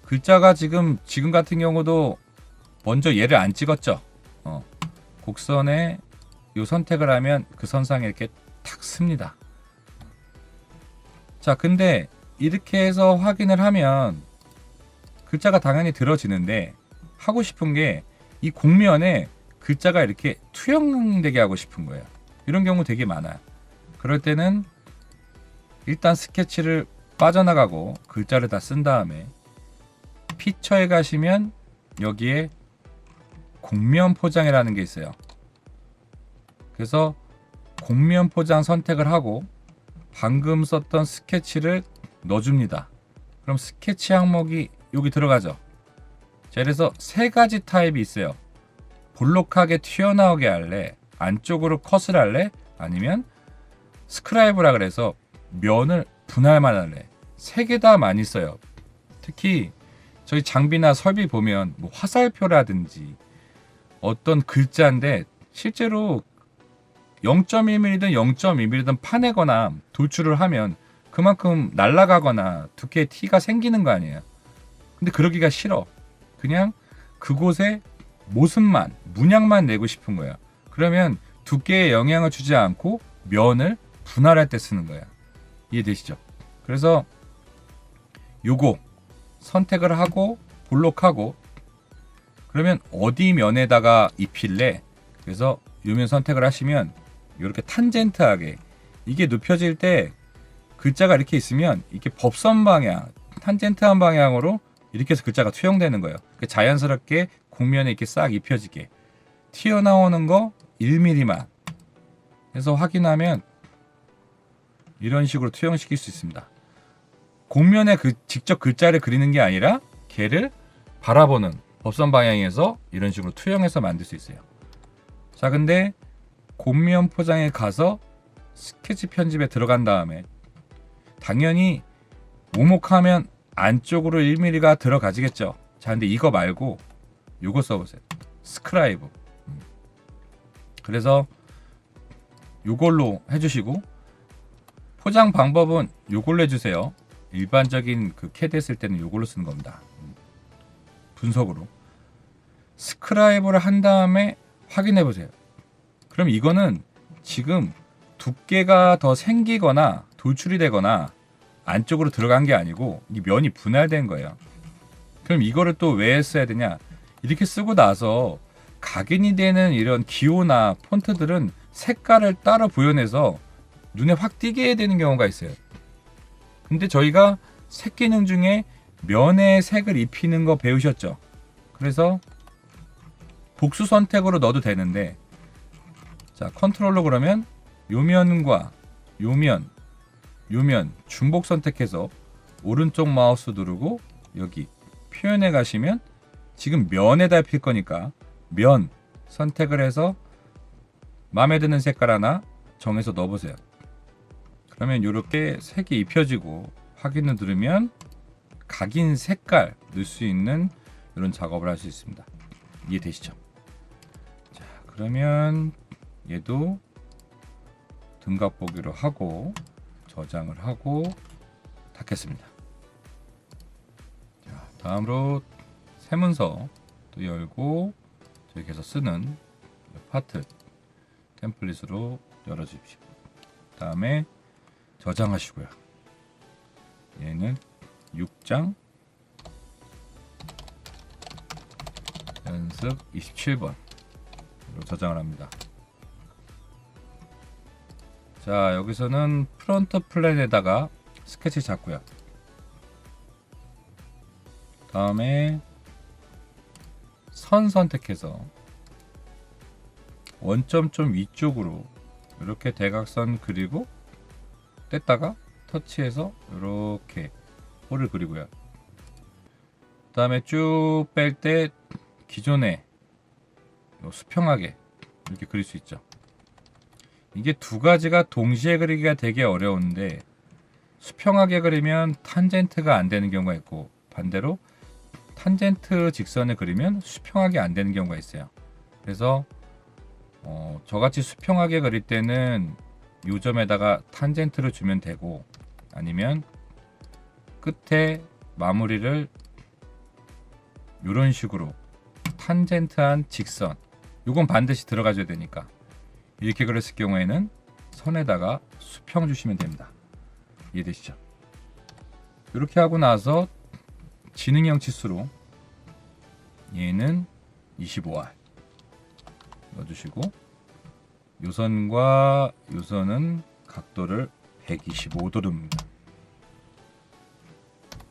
글자가 지금 같은 경우도 먼저 얘를 안 찍었죠. 곡선에 요 선택을 하면 그 선상에 이렇게 탁 씁니다. 자, 근데 이렇게 해서 확인을 하면 글자가 당연히 들어지는데 하고 싶은 게 이 곡면에 글자가 이렇게 투영되게 하고 싶은 거예요. 이런 경우 되게 많아요. 그럴 때는 일단 스케치를 빠져나가고 글자를 다 쓴 다음에 피처에 가시면 여기에 곡면 포장이라는 게 있어요. 그래서 곡면 포장 선택을 하고 방금 썼던 스케치를 넣어줍니다. 그럼 스케치 항목이 여기 들어가죠. 자, 그래서 세 가지 타입이 있어요. 볼록하게 튀어나오게 할래, 안쪽으로 컷을 할래, 아니면 스크라이브라 그래서 면을 분할만 할래. 세 개 다 많이 써요. 특히 저희 장비나 설비 보면 뭐 화살표라든지 어떤 글자인데 실제로 0.1mm든 0.2mm든 파내거나 돌출을 하면 그만큼 날아가거나 두께의 티가 생기는 거 아니에요. 근데 그러기가 싫어. 그냥 그곳에 모습만, 문양만 내고 싶은 거야. 그러면 두께에 영향을 주지 않고 면을 분할할 때 쓰는 거야. 이해되시죠? 그래서 요거 선택을 하고 볼록하고 그러면 어디 면에다가 입힐래? 그래서 요 면 선택을 하시면 이렇게 탄젠트하게 이게 눕혀질 때 글자가 이렇게 있으면 이렇게 법선 방향, 탄젠트한 방향으로 이렇게 해서 글자가 투영되는 거예요. 자연스럽게 곡면에 이렇게 싹 입혀지게 튀어나오는 거 1mm만 해서 확인하면 이런 식으로 투영시킬 수 있습니다. 곡면에 직접 글자를 그리는 게 아니라 걔를 바라보는 법선 방향에서 이런 식으로 투영해서 만들 수 있어요. 자, 근데 곡면 포장에 가서 스케치 편집에 들어간 다음에 당연히 오목하면 안쪽으로 1mm가 들어가지겠죠. 자, 근데 이거 말고 요거 써보세요. 스크라이브. 그래서 요걸로 해주시고 포장 방법은 요걸로 해주세요. 일반적인 그 캐드 쓸 때는 요걸로 쓰는 겁니다. 분석으로 스크라이브를 한 다음에 확인해 보세요. 그럼 이거는 지금 두께가 더 생기거나 돌출이 되거나 안쪽으로 들어간 게 아니고 이 면이 분할된 거예요. 그럼 이거를 또 왜 써야 되냐? 이렇게 쓰고 나서 각인이 되는 이런 기호나 폰트들은 색깔을 따로 구현해서 눈에 확 띄게 해야 되는 경우가 있어요. 근데 저희가 색 기능 중에 면에 색을 입히는 거 배우셨죠? 그래서 복수 선택으로 넣어도 되는데, 자, 컨트롤로 그러면 요면과 요면 중복 선택해서 오른쪽 마우스 누르고 여기 표현에 가시면 지금 면에다 입힐 거니까 면 선택을 해서 마음에 드는 색깔 하나 정해서 넣어보세요. 그러면 이렇게 색이 입혀지고 확인을 누르면 각인 색깔 넣을 수 있는 이런 작업을 할 수 있습니다. 이해되시죠? 자, 그러면 얘도 등각 보기로 하고 저장을 하고 닫겠습니다. 자, 다음으로 새 문서 또 열고 저기에서 쓰는 파트 템플릿으로 열어주십시오. 다음에 저장하시고요. 얘는 6장 연습 27번으로 저장을 합니다. 자, 여기서는 프론트 플랜에다가 스케치 잡고요. 다음에 선 선택해서 원점 좀 위쪽으로 이렇게 대각선 그리고 뗐다가 터치해서 이렇게 홀을 그리고요. 그 다음에 쭉 뺄 때 기존에 수평하게 이렇게 그릴 수 있죠. 이게 두 가지가 동시에 그리기가 되게 어려운데 수평하게 그리면 탄젠트가 안 되는 경우가 있고 반대로 탄젠트 직선을 그리면 수평하게 안 되는 경우가 있어요. 그래서 저같이 수평하게 그릴 때는 요 점에다가 탄젠트를 주면 되고 아니면 끝에 마무리를 이런 식으로 탄젠트한 직선, 요건 반드시 들어가줘야 되니까 이렇게 그렸을 경우에는 선에다가 수평 주시면 됩니다. 이해되시죠? 이렇게 하고 나서 지능형 치수로 얘는 25R 넣어주시고 요선과 요선은 각도를 125도로 둡니다.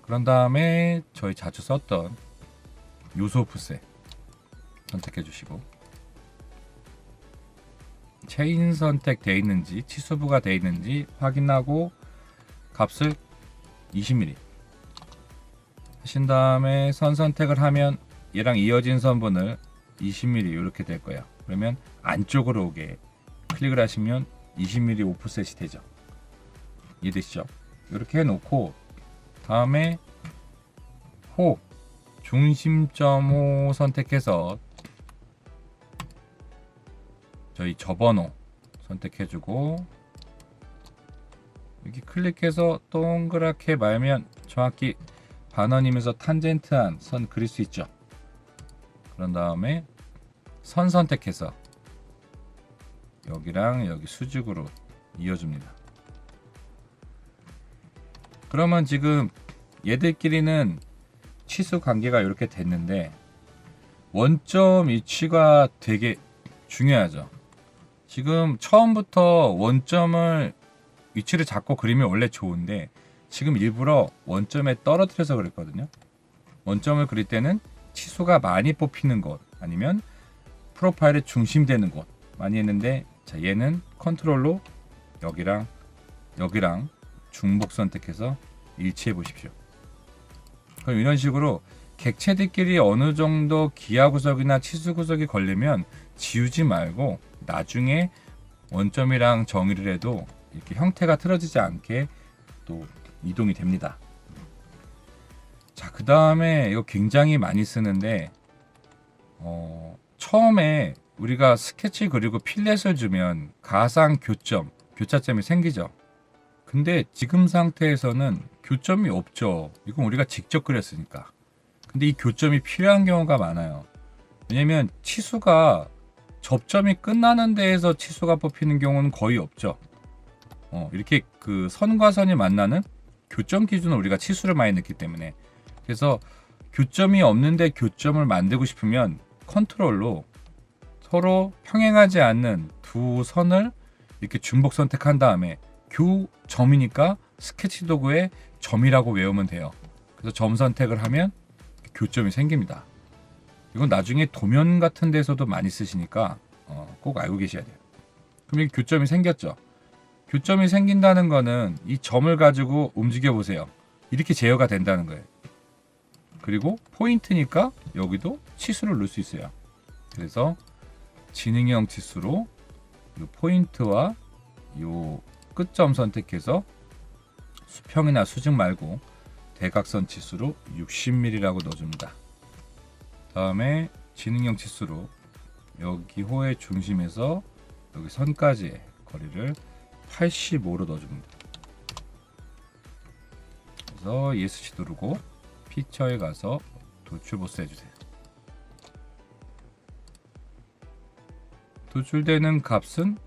그런 다음에 저희 자주 썼던 요소 붓세 선택해 주시고 체인 선택되어 있는지 치수부가 되어 있는지 확인하고 값을 20mm 하신 다음에 선 선택을 하면 얘랑 이어진 선분을 20mm 이렇게 될 거예요. 그러면 안쪽으로 오게 클릭을 하시면 20mm 오프셋이 되죠. 이해되시죠? 이렇게 해놓고 다음에 호 중심점 호 선택해서 저희 접어놓 선택해주고 여기 클릭해서 동그랗게 말면 정확히 반원이면서 탄젠트한 선 그릴 수 있죠. 그런 다음에 선 선택해서 여기랑 여기 수직으로 이어줍니다. 그러면 지금 얘들끼리는 치수 관계가 이렇게 됐는데 원점 위치가 되게 중요하죠. 지금 처음부터 원점을 위치를 잡고 그리면 원래 좋은데 지금 일부러 원점에 떨어뜨려서 그랬거든요. 원점을 그릴 때는 치수가 많이 뽑히는 곳 아니면 프로파일에 중심되는 곳 많이 했는데 자 얘는 컨트롤로 여기랑 여기랑 중복 선택해서 일치해 보십시오. 그럼 이런 식으로 객체들끼리 어느 정도 기하 구석이나 치수 구석이 걸리면 지우지 말고 나중에 원점이랑 정의를 해도 이렇게 형태가 틀어지지 않게 또 이동이 됩니다. 자, 그 다음에 이거 굉장히 많이 쓰는데 처음에 우리가 스케치 그리고 필렛을 주면 가상 교점, 교차점이 생기죠. 근데 지금 상태에서는 교점이 없죠. 이건 우리가 직접 그렸으니까. 근데 이 교점이 필요한 경우가 많아요. 왜냐면 치수가 접점이 끝나는 데에서 치수가 뽑히는 경우는 거의 없죠. 이렇게 그 선과 선이 만나는 교점 기준으로 우리가 치수를 많이 넣기 때문에 그래서 교점이 없는데 교점을 만들고 싶으면 컨트롤로 서로 평행하지 않는 두 선을 이렇게 중복 선택한 다음에 교점이니까 스케치 도구에 점이라고 외우면 돼요. 그래서 점 선택을 하면 교점이 생깁니다. 이건 나중에 도면 같은 데서도 많이 쓰시니까 꼭 알고 계셔야 돼요. 그럼 이 교점이 생겼죠. 교점이 생긴다는 거는 이 점을 가지고 움직여 보세요. 이렇게 제어가 된다는 거예요. 그리고 포인트니까 여기도 치수를 넣을 수 있어요. 그래서 지능형 치수로 이 포인트와 이 끝점 선택해서 수평이나 수직 말고 대각선 치수로 60mm라고 넣어줍니다. 다음에 지능형 치수로 여기 호의 중심에서 여기 선까지의 거리를 85로 넣어줍니다. 그래서 ESC 누르고 피처에 가서 도출 보스 해주세요. 도출되는 값은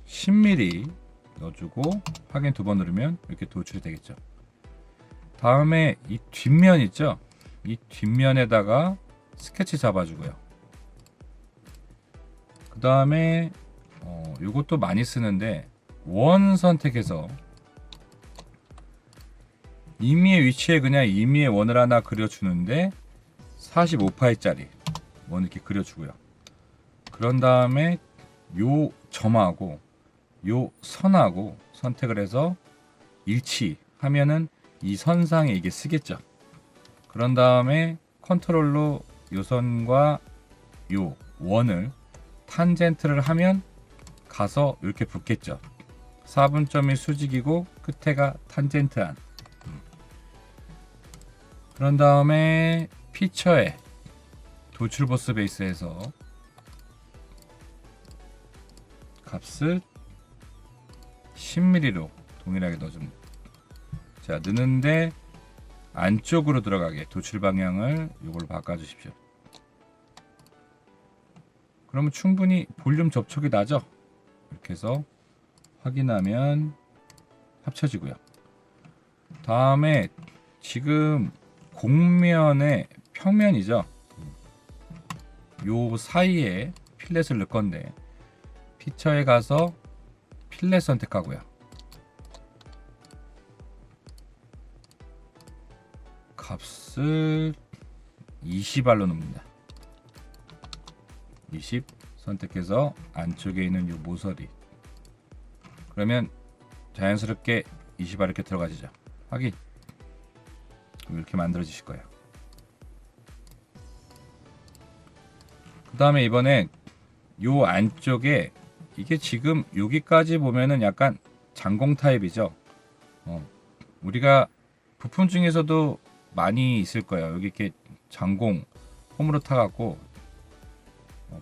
10mm 넣어주고 확인 두 번 누르면 이렇게 도출이 되겠죠. 다음에 이 뒷면 있죠? 이 뒷면에다가 스케치 잡아주고요. 그 다음에 이것도 많이 쓰는데 원 선택해서 임의의 위치에 그냥 임의의 원을 하나 그려주는데 45파이짜리 원 이렇게 그려주고요. 그런 다음에 요 점하고 요 선하고 선택을 해서 일치하면은 이 선상에 이게 쓰겠죠. 그런 다음에 컨트롤로 요 선과 요 원을 탄젠트를 하면 가서 이렇게 붙겠죠. 4분점이 수직이고 끝에가 탄젠트한. 그런 다음에 피처에 도출 보스 베이스에서 값을 10mm로 동일하게 넣어줍니다. 자, 넣는데 안쪽으로 들어가게 도출 방향을 이걸로 바꿔주십시오. 그러면 충분히 볼륨 접촉이 나죠? 이렇게 해서 확인하면 합쳐지고요. 다음에 지금 곡면의 평면이죠. 요 사이에 필렛을 넣을 건데 피처에 가서 필렛 선택하고요. 값을 20R로 넣습니다. 20 선택해서 안쪽에 있는 요 모서리, 그러면 자연스럽게 20R 이렇게 들어가지죠. 확인. 이렇게 만들어지실 거예요. 그 다음에 이번에 요 안쪽에 이게 지금 여기까지 보면은 약간 장공 타입이죠. 우리가 부품 중에서도 많이 있을 거예요. 여기 이렇게 장공 홈으로 타갖고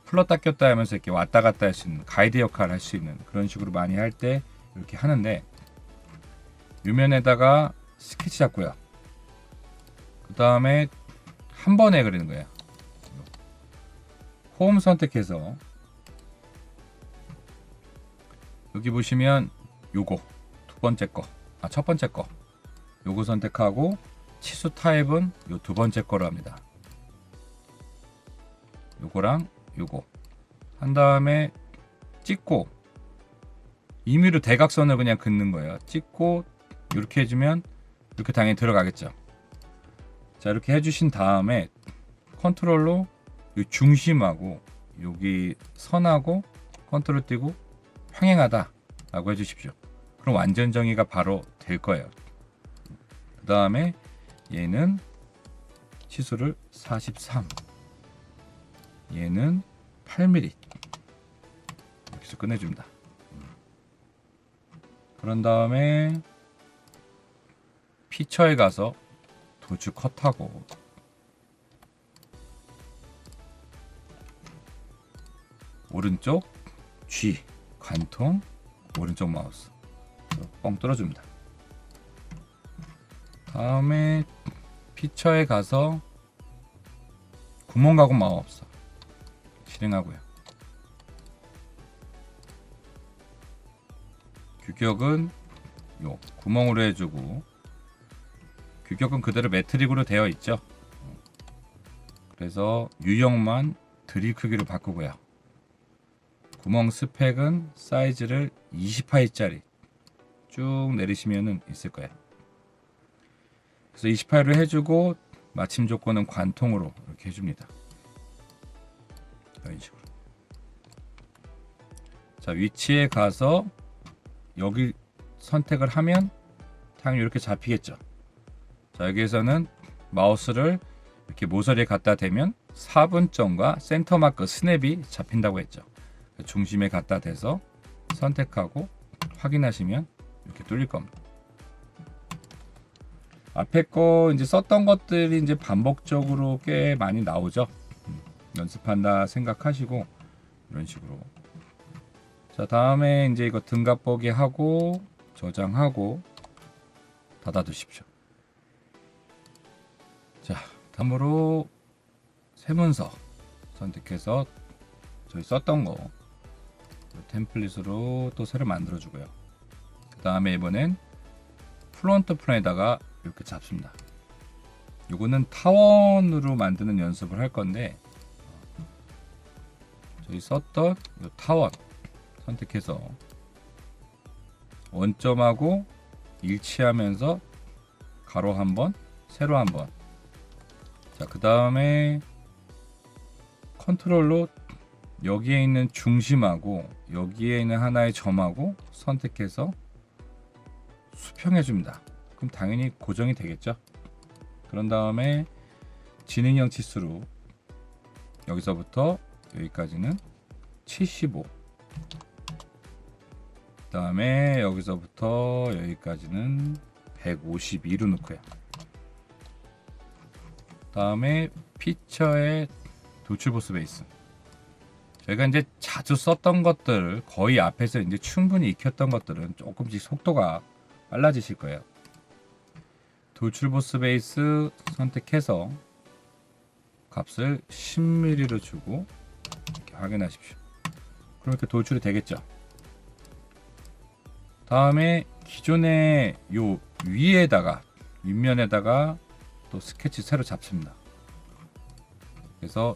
풀었다 꼈다 하면서 이렇게 왔다 갔다 할 수 있는 가이드 역할을 할 수 있는 그런 식으로 많이 할 때 이렇게 하는데, 요 면에다가 스케치 잡고요. 그 다음에 한 번에 그리는 거예요. 홈 선택해서 여기 보시면 요거 두 번째 거, 첫 번째 거 요거 선택하고 치수 타입은 요 두 번째 거로 합니다. 요거랑 요거 한 다음에 찍고 임의로 대각선을 그냥 긋는 거예요. 찍고 이렇게 해주면 이렇게 당연히 들어가겠죠. 자, 이렇게 해주신 다음에 컨트롤로 요 중심하고 여기 선하고 컨트롤 띄고 평행하다 라고 해주십시오. 그럼 완전 정의가 바로 될 거예요. 그 다음에 얘는 치수를 43, 얘는 8mm 여기서 끝내줍니다. 그런 다음에 피처에 가서 도출 컷하고 오른쪽 G 관통 오른쪽 마우스 뻥 뚫어줍니다. 다음에 피처에 가서 구멍 가공 마우스 실행하고요. 규격은 요 구멍으로 해주고, 규격은 그대로 매트릭으로 되어 있죠. 그래서 유형만 드릴 크기로 바꾸고요. 구멍 스펙은 사이즈를 20파이짜리 쭉 내리시면은 있을 거예요. 그래서 28로 해주고 마침 조건은 관통으로 이렇게 해줍니다. 이런 식으로. 자, 위치에 가서 여기 선택을 하면 당연히 이렇게 잡히겠죠. 자, 여기에서는 마우스를 이렇게 모서리에 갖다 대면 4분점과 센터 마크 스냅이 잡힌다고 했죠. 중심에 갖다 대서 선택하고 확인하시면 이렇게 뚫릴 겁니다. 앞에 거 이제 썼던 것들이 이제 반복적으로 꽤 많이 나오죠. 연습한다 생각하시고 이런 식으로 자, 다음에 이제 이거 등갑 보기 하고 저장하고 닫아두십시오. 자, 다음으로 세문서 선택해서 저희 썼던 거 템플릿으로 또 새로 만들어 주고요. 그 다음에 이번엔 플런트 플랜에다가 이렇게 잡습니다. 요거는 타원으로 만드는 연습을 할 건데, 저희 썼던 요 타원 선택해서 원점하고 일치하면서 가로 한번, 세로 한번. 자, 그 다음에 컨트롤로 여기에 있는 중심하고 여기에 있는 하나의 점하고 선택해서 수평해 줍니다. 그럼 당연히 고정이 되겠죠. 그런 다음에 지능형 치수로 여기서부터 여기까지는 75, 그 다음에 여기서부터 여기까지는 152로 놓고요. 다음에 피처의 도출 보스 베이스, 저희가 이제 자주 썼던 것들, 거의 앞에서 이제 충분히 익혔던 것들은 조금씩 속도가 빨라지실 거예요. 도출 보스 베이스 선택해서 값을 10mm로 주고 이렇게 확인하십시오. 그럼 이렇게 도출이 되겠죠. 다음에 기존의 요 위에다가, 윗면에다가 또 스케치 새로 잡습니다. 그래서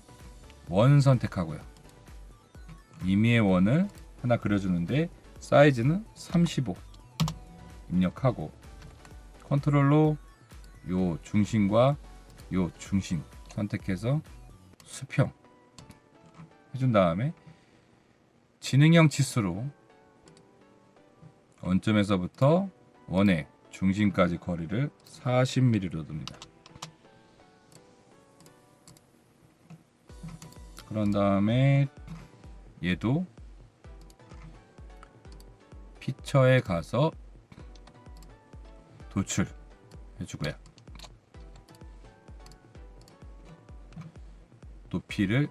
원 선택하고요. 임의의 원을 하나 그려주는데 사이즈는 35 입력하고, 컨트롤로 요 중심과 요 중심 선택해서 수평 해준 다음에 지능형 치수로 원점에서부터 원의 중심까지 거리를 40mm로 둡니다. 그런 다음에 얘도 피처에 가서 도출 해주고요. 높이를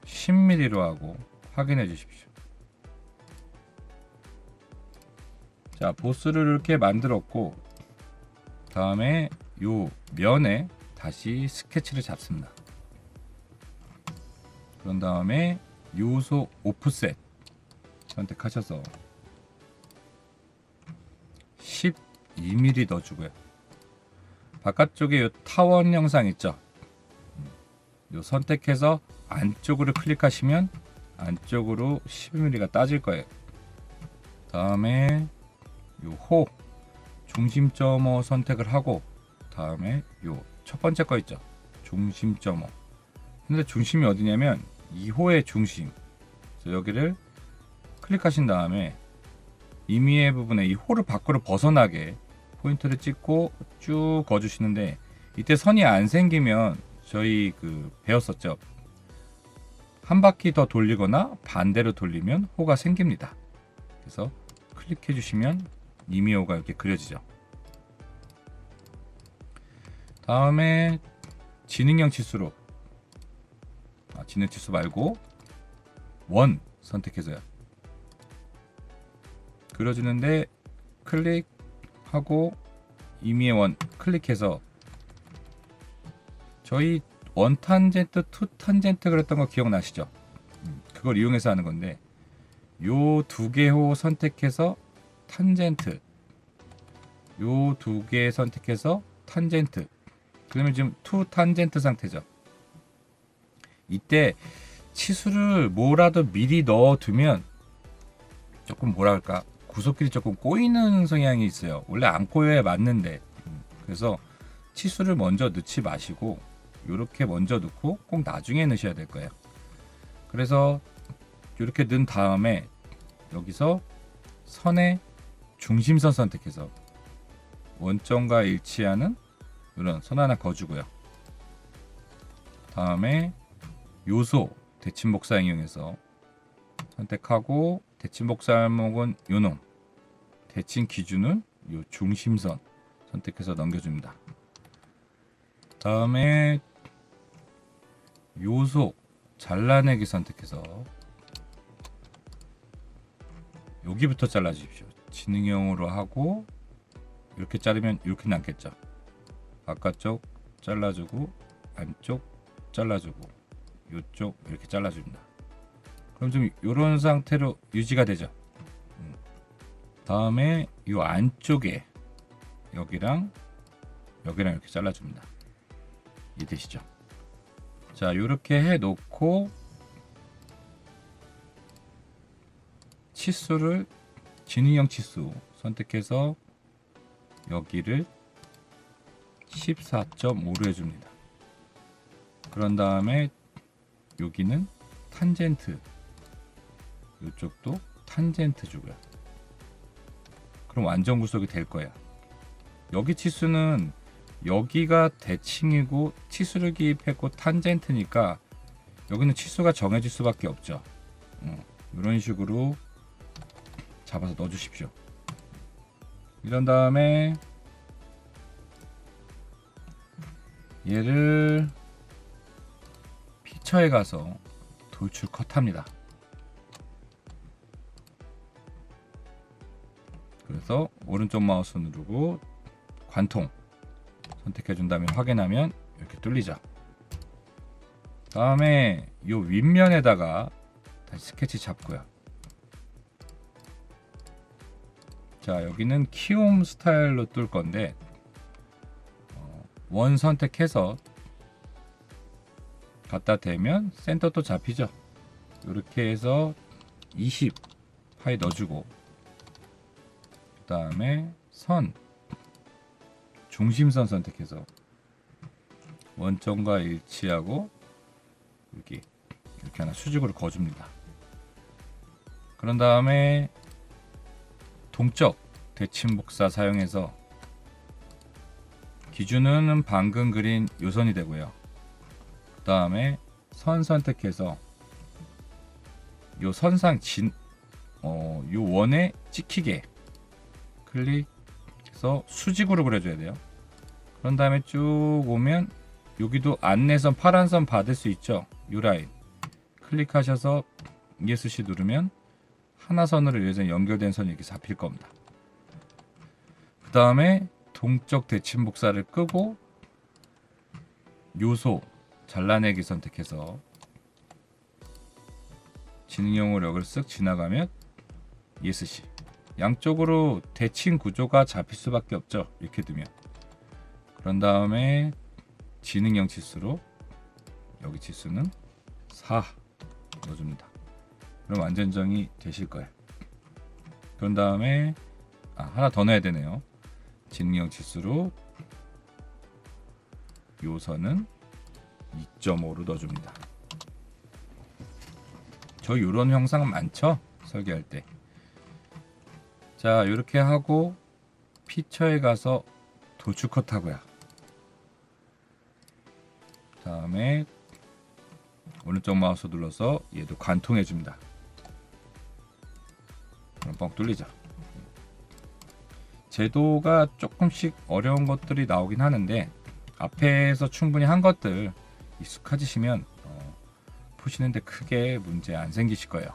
10mm로 하고 확인해 주십시오. 자, 보스를 이렇게 만들었고, 다음에 요 면에 다시 스케치를 잡습니다. 그런 다음에 요소 오프셋 선택하셔서 12mm 넣어주고요. 바깥쪽에 요 타원 영상 있죠? 요 선택해서 안쪽으로 클릭하시면 안쪽으로 12mm가 따질 거예요. 다음에 요 호 중심점호 선택을 하고, 다음에 요 첫 번째 거 있죠? 중심점호. 근데 중심이 어디냐면 이 호의 중심. 그래서 여기를 클릭하신 다음에 임의의 부분에 이 호를 밖으로 벗어나게 포인트를 찍고 쭉 거주시는데, 이때 선이 안 생기면 저희 배웠었죠. 한 바퀴 더 돌리거나 반대로 돌리면 호가 생깁니다. 그래서 클릭해 주시면 임의호가 이렇게 그려지죠. 다음에 지능형 치수로, 지능 치수 말고 원 선택해서요. 그려주는데 클릭하고 임의의 원 클릭해서 저희 원 탄젠트, 투 탄젠트 그랬던 거 기억나시죠? 그걸 이용해서 하는 건데, 요 두 개 호 선택해서 탄젠트, 요 두 개 선택해서 탄젠트, 그러면 지금 투 탄젠트 상태죠. 이때 치수를 뭐라도 미리 넣어두면 조금 뭐랄까 구석끼리 조금 꼬이는 성향이 있어요. 원래 안 꼬여야 맞는데, 그래서 치수를 먼저 넣지 마시고 이렇게 먼저 넣고 꼭 나중에 넣으셔야 될 거예요. 그래서 이렇게 넣은 다음에 여기서 선의 중심선 선택해서 원점과 일치하는 이런 선 하나 그어주고요. 다음에 요소 대칭복사 이용해서 선택하고, 대칭복사 항목은 요놈, 대칭 기준은 요 중심선 선택해서 넘겨줍니다. 다음에 요소 잘라내기 선택해서 여기부터 잘라 주십시오. 지능형으로 하고 이렇게 자르면 이렇게 남겠죠. 바깥쪽 잘라주고 안쪽 잘라주고 이쪽 이렇게 잘라줍니다. 그럼 좀 이런 상태로 유지가 되죠. 다음에 이 안쪽에 여기랑 이렇게 잘라줍니다. 이해되시죠? 자, 이렇게 해놓고 치수를 지능형 치수 선택해서 여기를 14.5로 해줍니다. 그런 다음에 여기는 탄젠트, 이쪽도 탄젠트 주고요. 그럼 완전 구속이 될 거야. 여기 치수는 여기가 대칭이고 치수를 기입했고 탄젠트니까 여기는 치수가 정해질 수밖에 없죠. 이런 식으로 잡아서 넣어 주십시오. 이런 다음에 얘를 피처에 가서 돌출 컷합니다. 그래서 오른쪽 마우스 누르고 관통 선택해 준 다음에 확인하면 이렇게 뚫리죠. 다음에 이 윗면에다가 다시 스케치 잡고요. 자, 여기는 키움 스타일로 뚫을 건데 원 선택해서 갖다 대면 센터 또 잡히죠. 이렇게 해서 20 파이 넣어주고 그 다음에 선 중심선 선택해서 원점과 일치하고 여기 이렇게 하나 수직으로 그어줍니다. 그런 다음에 동적 대칭복사 사용해서 기준은 방금 그린 요선이 되고요. 그 다음에 선 선택해서 요 선상 요 원에 찍히게 클릭해서 수직으로 그려줘야 돼요. 그런 다음에 쭉 오면 여기도 안내선 파란선 받을 수 있죠. 요 라인 클릭하셔서 ESC 누르면 하나선으로 예전 연결된 선이 이렇게 잡힐 겁니다. 그 다음에 동적 대칭복사를 끄고 요소 잘라내기 선택해서 지능형으로 여기를 쓱 지나가면 ESC 양쪽으로 대칭 구조가 잡힐 수밖에 없죠. 이렇게 두면. 그런 다음에 지능형 치수로 여기 치수는 4 넣어줍니다. 그럼 완전 정이 되실 거예요. 그런 다음에 하나 더 넣어야 되네요. 지능형 치수로 요선은 2.5로 넣어줍니다. 저 이런 형상 많죠? 설계할 때. 자, 이렇게 하고 피처에 가서 도출 컷하고요. 다음에 오른쪽 마우스 눌러서 얘도 관통해 줍니다. 그럼 뻥 뚫리죠. 제도가 조금씩 어려운 것들이 나오긴 하는데 앞에서 충분히 한 것들 익숙해지시면 푸시는데 크게 문제 안 생기실 거예요.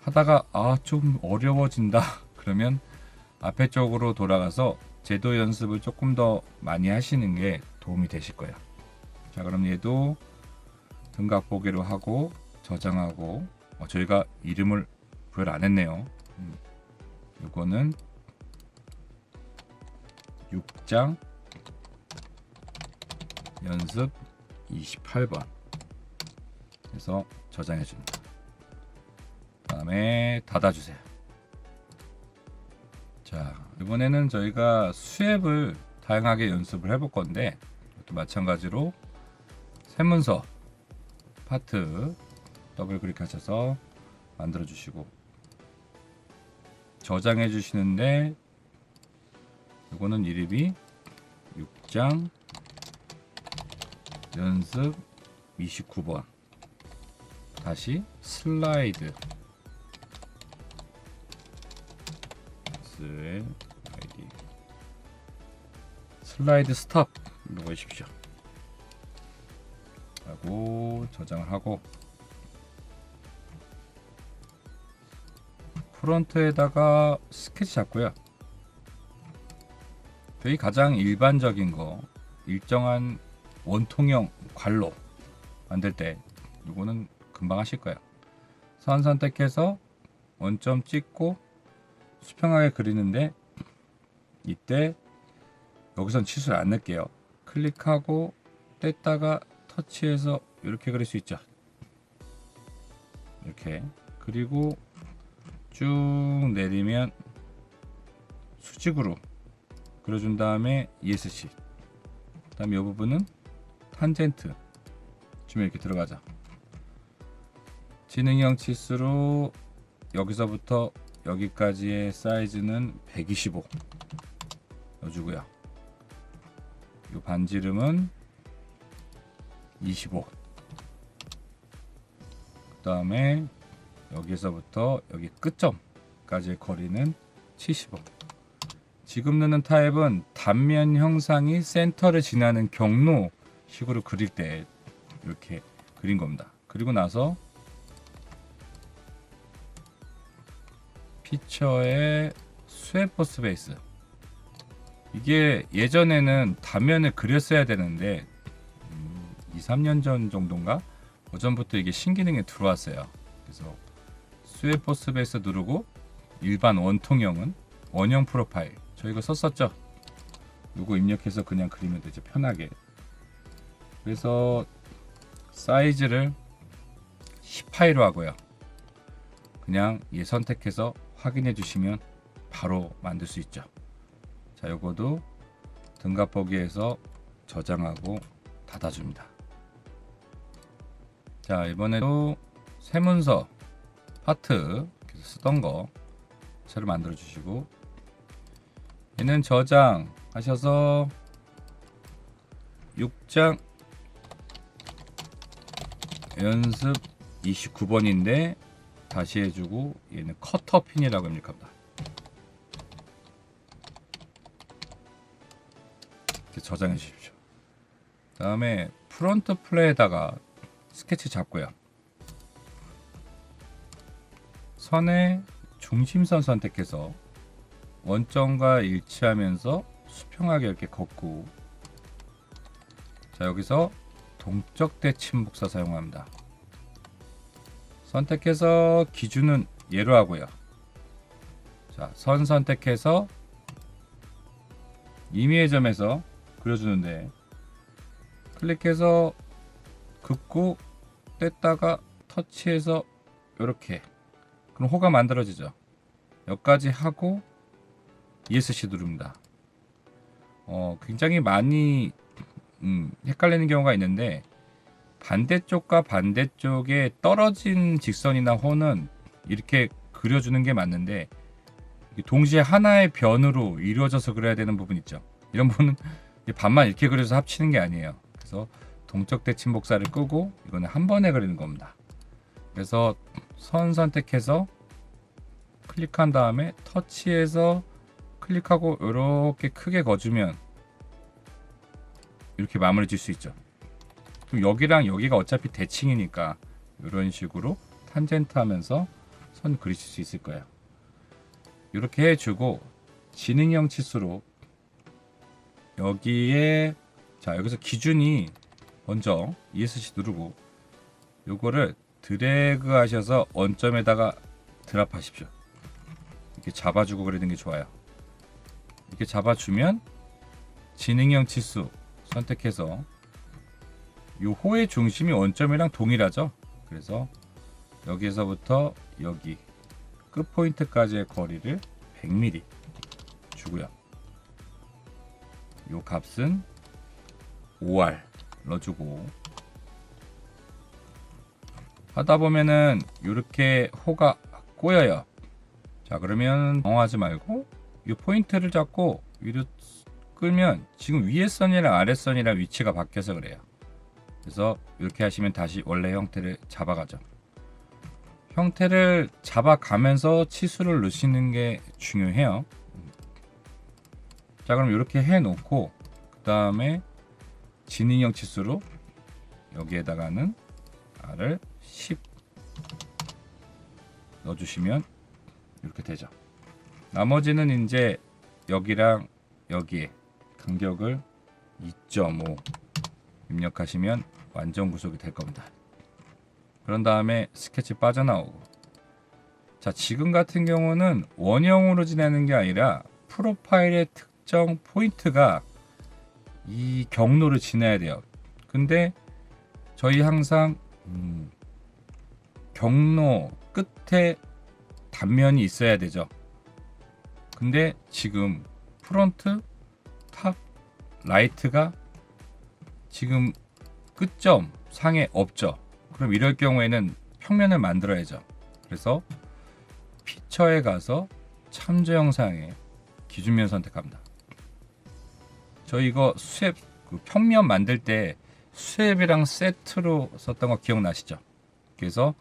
하다가 좀 어려워진다 그러면 앞에 쪽으로 돌아가서 제도 연습을 조금 더 많이 하시는 게 도움이 되실 거예요. 자, 그럼 얘도 등각 보기로 하고 저장하고 저희가 이름을 부여를 안 했네요. 이거는 6장 연습 28번 해서 저장해 줍니다. 다음에 닫아주세요. 자, 이번에는 저희가 수앱을 다양하게 연습을 해볼 건데 또 마찬가지로 세문서 파트 더블 클릭하셔서 만들어 주시고 저장해 주시는데 이거는 이름이 6장 연습 29번 다시 슬라이드 슬라이드 스톱 누르십시오. 하고 저장을 하고 프론트에다가 스케치 잡고요. 저희 가장 일반적인 거 일정한 원통형 관로 만들 때 이거는 금방 하실 거예요. 선 선택해서 원점 찍고 수평하게 그리는데 이때 여기선 치수를 안 넣을게요. 클릭하고 뗐다가 터치해서 이렇게 그릴 수 있죠. 이렇게 그리고 쭉 내리면 수직으로 그려준 다음에 ESC, 그 다음에 이 부분은 탄젠트 주면 이렇게 들어가죠. 지능형 치수로 여기서부터 여기까지의 사이즈는 125 넣어주고요. 이 반지름은 25. 그 다음에 여기서부터 여기 끝점까지의 거리는 75. 지금 넣는 타입은 단면 형상이 센터를 지나는 경로 식으로 그릴 때 이렇게 그린 겁니다. 그리고 나서 피처의 스웨퍼 스페이스, 이게 예전에는 단면을 그렸어야 되는데 2, 3년 전 정도인가 그전부터 이게 신기능에 들어왔어요. 그래서 스웨퍼 스페이스 누르고 일반 원통형은 원형 프로파일, 저 이거 썼었죠. 요거 입력해서 그냥 그리면 되죠, 편하게. 그래서 사이즈를 18로 하고요. 그냥 얘 선택해서 확인해 주시면 바로 만들 수 있죠. 자, 요거도 등갑 보기에서 저장하고 닫아줍니다. 자, 이번에도 세문서 파트 쓰던 거 새로 만들어 주시고, 얘는 저장 하셔서 6장 연습 29번인데 다시 해주고, 얘는 커터 핀이라고 입력합니다. 이렇게 저장해 주십시오. 다음에 프론트 플레이에다가 스케치 잡고요. 선의 중심선 선택해서 원점과 일치하면서 수평하게 이렇게 걷고, 자, 여기서 동적 대칭 복사 사용합니다. 선택해서 기준은 예로 하고요. 자, 선 선택해서 임의의 점에서 그려주는데 클릭해서 긋고 뗐다가 터치해서 이렇게, 그럼 호가 만들어지죠. 여기까지 하고 ESC 누릅니다. 굉장히 많이 헷갈리는 경우가 있는데, 반대쪽과 반대쪽에 떨어진 직선이나 호는 이렇게 그려주는 게 맞는데, 동시에 하나의 변으로 이루어져서 그려야 되는 부분 있죠. 이런 부분은 반만 이렇게 그려서 합치는 게 아니에요. 그래서 동적 대칭 복사를 끄고 이거는 한 번에 그리는 겁니다. 그래서 선 선택해서 클릭한 다음에 터치해서 클릭하고 이렇게 크게 거주면 이렇게 마무리 질 수 있죠. 그럼 여기랑 여기가 어차피 대칭이니까 이런 식으로 탄젠트 하면서 선 그리실 수 있을 거예요. 이렇게 해주고 지능형 치수로 여기에, 자, 여기서 기준이 먼저 ESC 누르고 요거를 드래그 하셔서 원점에다가 드랍 하십시오. 이렇게 잡아주고 그리는 게 좋아요. 이렇게 잡아주면 지능형 치수 선택해서 요 호의 중심이 원점이랑 동일하죠. 그래서 여기서부터 여기 끝 포인트까지의 거리를 100mm 주고요. 요 값은 5R 넣어주고, 하다 보면은 이렇게 호가 꼬여요. 자, 그러면 당황하지 말고 이 포인트를 잡고 위로 끌면 지금 위에 선이랑 아래 선이랑 위치가 바뀌어서 그래요. 그래서 이렇게 하시면 다시 원래 형태를 잡아가죠. 형태를 잡아가면서 치수를 넣으시는 게 중요해요. 자, 그럼 이렇게 해놓고 그 다음에 지능형 치수로 여기에다가는 R을 10 넣어주시면 이렇게 되죠. 나머지는 이제 여기랑 여기에 간격을 2.5 입력하시면 완전 구속이 될 겁니다. 그런 다음에 스케치 빠져나오고, 자, 지금 같은 경우는 원형으로 지내는 게 아니라 프로파일의 특정 포인트가 이 경로를 지나야 돼요. 근데 저희 항상 경로 끝에 단면이 있어야 되죠. 근데 지금 프론트, 탑, 라이트가 지금 끝점 상에 없죠. 그럼 이럴 경우에는 평면을 만들어야죠. 그래서 피처에 가서 참조 영상에 기준면 선택합니다. 저 이거 스왑 그 평면 만들 때 스왑이랑 세트로 썼던 거 기억나시죠? 그래서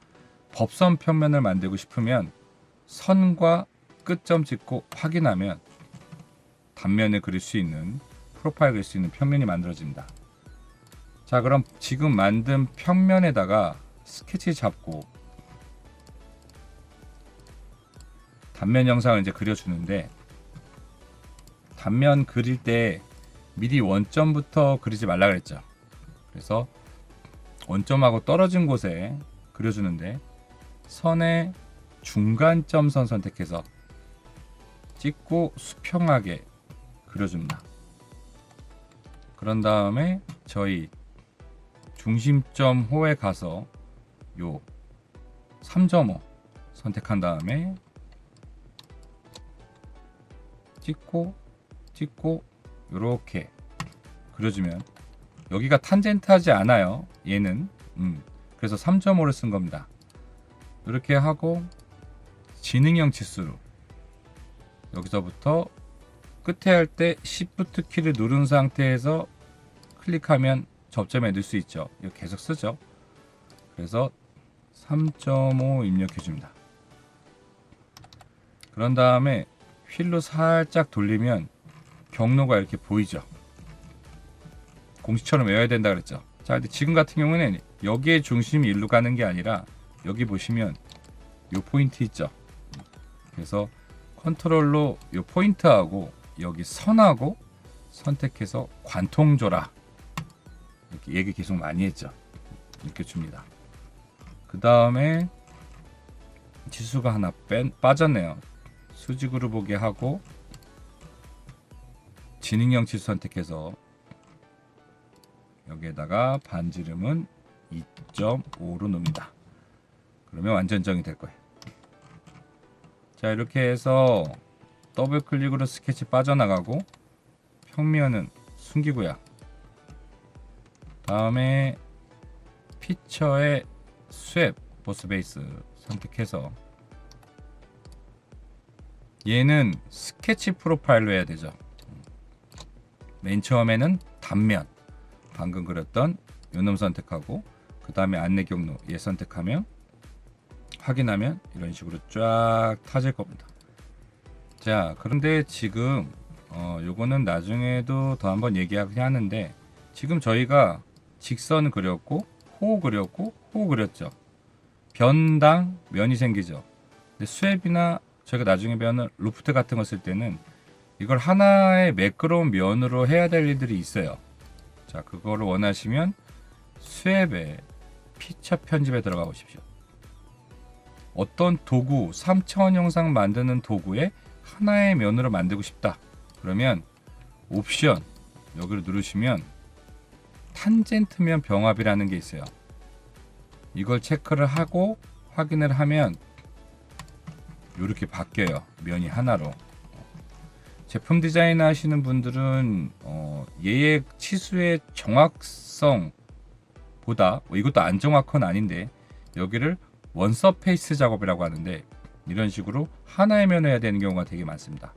법선 평면을 만들고 싶으면 선과 끝점 찍고 확인하면 단면을 그릴 수 있는, 프로파일 그릴 수 있는 평면이 만들어집니다. 자, 그럼 지금 만든 평면에다가 스케치 잡고 단면 영상을 이제 그려주는데, 단면 그릴 때 미리 원점부터 그리지 말라 그랬죠. 그래서 원점하고 떨어진 곳에 그려주는데, 선의 중간점 선 선택해서 찍고 수평하게 그려줍니다. 그런 다음에 저희 중심점 호에 가서 요 3.5 선택한 다음에 찍고 이렇게 그려주면, 여기가 탄젠트하지 않아요, 얘는. 그래서 3.5를 쓴 겁니다. 이렇게 하고 지능형 치수로 여기서부터 끝에 할 때 Shift 키를 누른 상태에서 클릭하면 접점에 넣을 수 있죠. 이거 계속 쓰죠. 그래서 3.5 입력해 줍니다. 그런 다음에 휠로 살짝 돌리면 경로가 이렇게 보이죠. 공식처럼 외워야 된다 그랬죠. 자, 근데 지금 같은 경우는 여기에 중심이 일로 가는 게 아니라 여기 보시면 요 포인트 있죠. 그래서 컨트롤로 요 포인트하고 여기 선하고 선택해서 관통줘라, 이렇게 얘기 계속 많이 했죠. 이렇게 줍니다. 그 다음에 지수가 하나 빠졌네요. 수직으로 보게 하고 지능형 치수 선택해서 여기에다가 반지름은 2.5로 놓습니다. 그러면 완전 정이 될 거예요. 자, 이렇게 해서 더블 클릭으로 스케치 빠져나가고 평면은 숨기고요. 다음에 피처의 스왑 보스 베이스 선택해서 얘는 스케치 프로파일로 해야 되죠. 맨 처음에는 단면, 방금 그렸던 요놈 선택하고, 그 다음에 안내 경로 얘 선택하면, 확인하면 이런 식으로 쫙 타질 겁니다. 자, 그런데 지금 요거는 나중에도 더 한번 얘기하긴 하는데, 지금 저희가 직선 그렸고 호 그렸고 호 그렸죠. 변당 면이 생기죠. 근데 스왑이나 저희가 나중에 배우는 로프트 같은 거 쓸 때는 이걸 하나의 매끄러운 면으로 해야 될 일들이 있어요. 자, 그거를 원하시면 스왑에 피처 편집에 들어가 보십시오. 어떤 도구, 3차원 영상 만드는 도구에 하나의 면으로 만들고 싶다. 그러면 옵션 여기를 누르시면 탄젠트면 병합이라는 게 있어요. 이걸 체크를 하고 확인을 하면 이렇게 바뀌어요. 면이 하나로. 제품 디자인 하시는 분들은 얘의 치수의 정확성보다, 이것도 안 정확한 아닌데, 여기를 원서페이스 작업이라고 하는데, 이런 식으로 하나의 면을 해야 되는 경우가 되게 많습니다.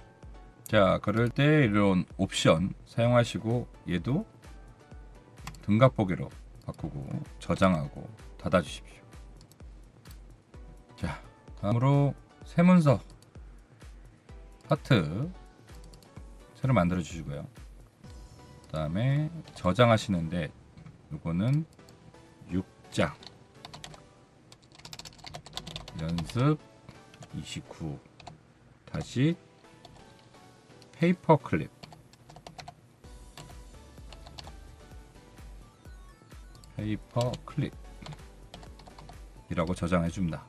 자, 그럴 때 이런 옵션 사용하시고 얘도 등각 보기로 바꾸고 저장하고 닫아 주십시오. 자, 다음으로 세문서 파트 새로 만들어 주시고요. 그 다음에 저장하시는데 요거는 6장 연습 29 다시 페이퍼 클립, 페이퍼 클립이라고 저장해 줍니다.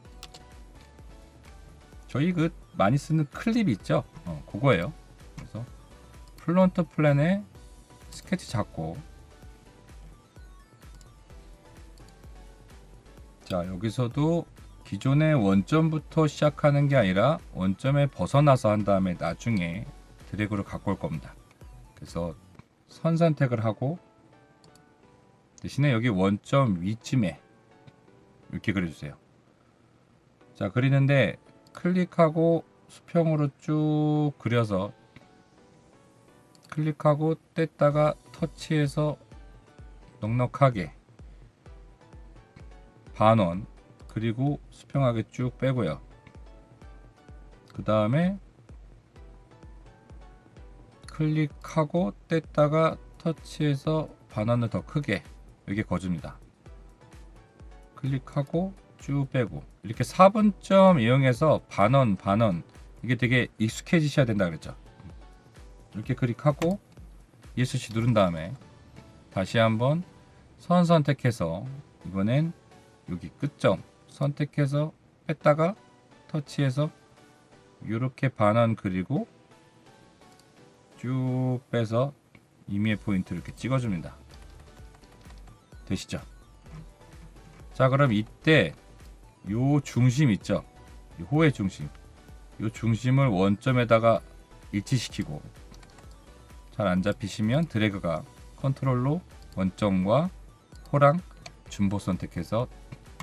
저희 그 많이 쓰는 클립 있죠? 그거예요. 그래서 플런트 플랜에 스케치 잡고, 자 여기서도 기존의 원점부터 시작하는 게 아니라 원점에 벗어나서 한 다음에 나중에 드래그를 갖고 올 겁니다. 그래서 선 선택을 하고 대신에 여기 원점 위쯤에 이렇게 그려주세요. 자 그리는데 클릭하고 수평으로 쭉 그려서 클릭하고 뗐다가 터치해서 넉넉하게 반원, 그리고 수평하게 쭉 빼고요. 그 다음에 클릭하고 뗐다가 터치해서 반원을 더 크게 이렇게 거줍니다. 클릭하고 쭉 빼고 이렇게 4분점 이용해서 반원 이게 되게 익숙해지셔야 된다 그랬죠. 이렇게 클릭하고 ESC 누른 다음에 다시 한번 선 선택해서 이번엔 여기 끝점 선택해서 뺐다가 터치해서 이렇게 반원 그리고 쭉 빼서 임의의 포인트를 이렇게 찍어줍니다. 되시죠? 자 그럼 이때 요 중심 있죠? 이 호의 중심, 요 중심을 원점에다가 일치시키고 잘 안 잡히시면 드래그가 컨트롤로 원점과 호랑 중보 선택해서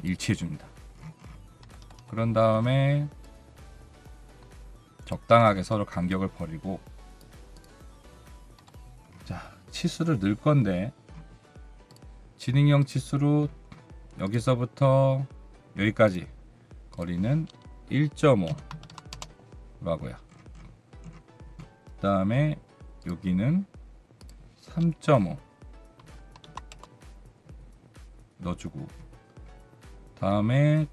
일치해 줍니다. 그런 다음에 적당하게 서로 간격을 버리고, 자 치수를 넣을 건데 지능형 치수로 여기서부터 여기까지 거리는 1.5로 하고요. 그 다음에 여기는 3.5 넣어주고, 다음에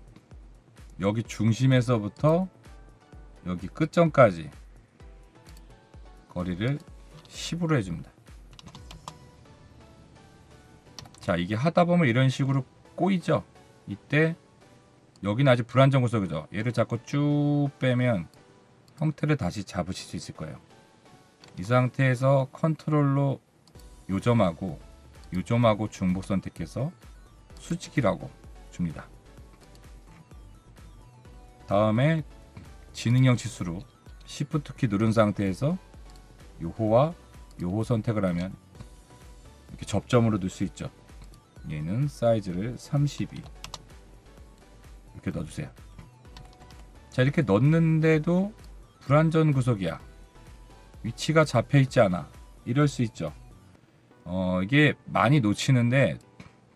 여기 중심에서부터 여기 끝점까지 거리를 10으로 해줍니다. 자 이게 하다 보면 이런 식으로 꼬이죠. 이때 여기는 아직 불안정 구석이죠. 얘를 자꾸 쭉 빼면 형태를 다시 잡으실 수 있을 거예요. 이 상태에서 컨트롤로 요점하고 중복 선택해서 수직이라고 줍니다. 다음에 지능형 치수로 Shift 키 누른 상태에서 요호와 요호 선택을 하면 이렇게 접점으로 넣을 수 있죠. 얘는 사이즈를 32 이렇게 넣어주세요. 자 이렇게 넣는데도 불완전 구석이야, 위치가 잡혀있지 않아, 이럴 수 있죠. 이게 많이 놓치는데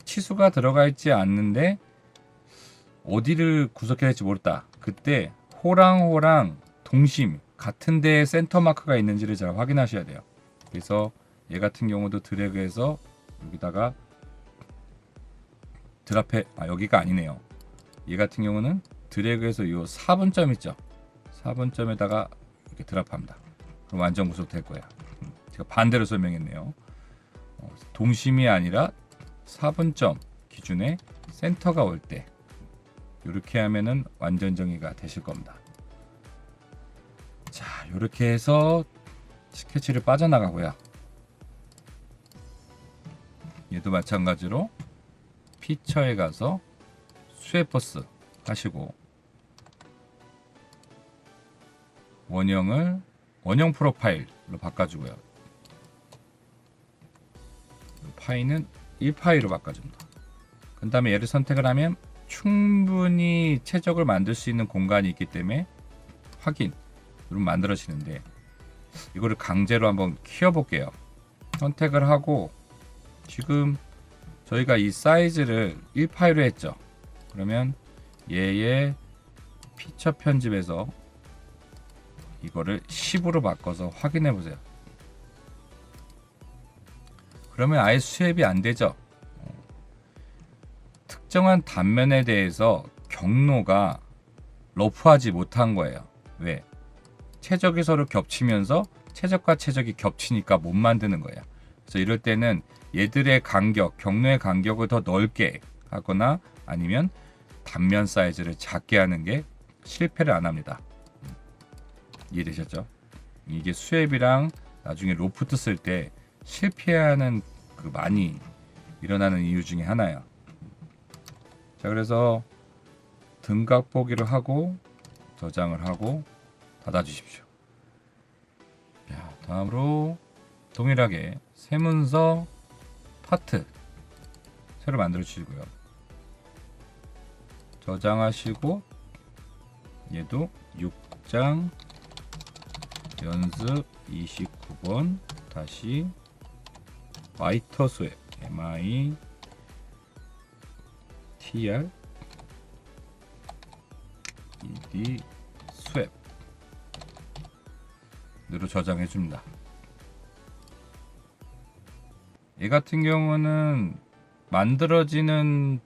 치수가 들어가 있지 않는데 어디를 구석해야 할지 모르다. 그때 호랑 동심 같은 데에 센터 마크가 있는지를 잘 확인하셔야 돼요. 그래서 얘 같은 경우도 드래그해서 여기다가 드랍해, 여기가 아니네요. 얘 같은 경우는 드래그해서 이 4분점 있죠, 4분점에다가 이렇게 드랍합니다. 그럼 완전 구속 될 거야. 제가 반대로 설명했네요. 동심이 아니라 4분점 기준에 센터가 올 때 이렇게 하면은 완전 정의가 되실 겁니다. 자 이렇게 해서 스케치를 빠져나가고요. 얘도 마찬가지로 피처에 가서 스웨퍼스 하시고 원형 프로파일로 바꿔주고요. 파이는 1파이로 바꿔줍니다. 그 다음에 얘를 선택을 하면 충분히 최적을 만들 수 있는 공간이 있기 때문에 확인 누르면 만들어지는데, 이거를 강제로 한번 키워볼게요. 선택을 하고 지금 저희가 이 사이즈를 1파이로 했죠. 그러면 얘의 피처 편집에서 이거를 10으로 바꿔서 확인해 보세요. 그러면 아예 수협이 안 되죠. 특정한 단면에 대해서 경로가 러프하지 못한 거예요. 왜? 최적이 서로 겹치면서 최적과 최적이 겹치니까 못 만드는 거야. 그래서 이럴 때는 얘들의 간격, 경로의 간격을 더 넓게 하거나 아니면 단면 사이즈를 작게 하는 게 실패를 안 합니다. 이해되셨죠? 이게 수앱이랑 나중에 로프트 쓸 때 실패하는 그 많이 일어나는 이유 중에 하나야. 자, 그래서 등각 보기를 하고 저장을 하고 닫아 주십시오. 자, 다음으로 동일하게 새 문서 파트 새로 만들어 주시고요. 저장하시고 얘도 6장 연습 29번 다시 마이터 수앱 MITR ED 수앱 으로 저장해 줍니다. 얘 같은 경우는 만들어지는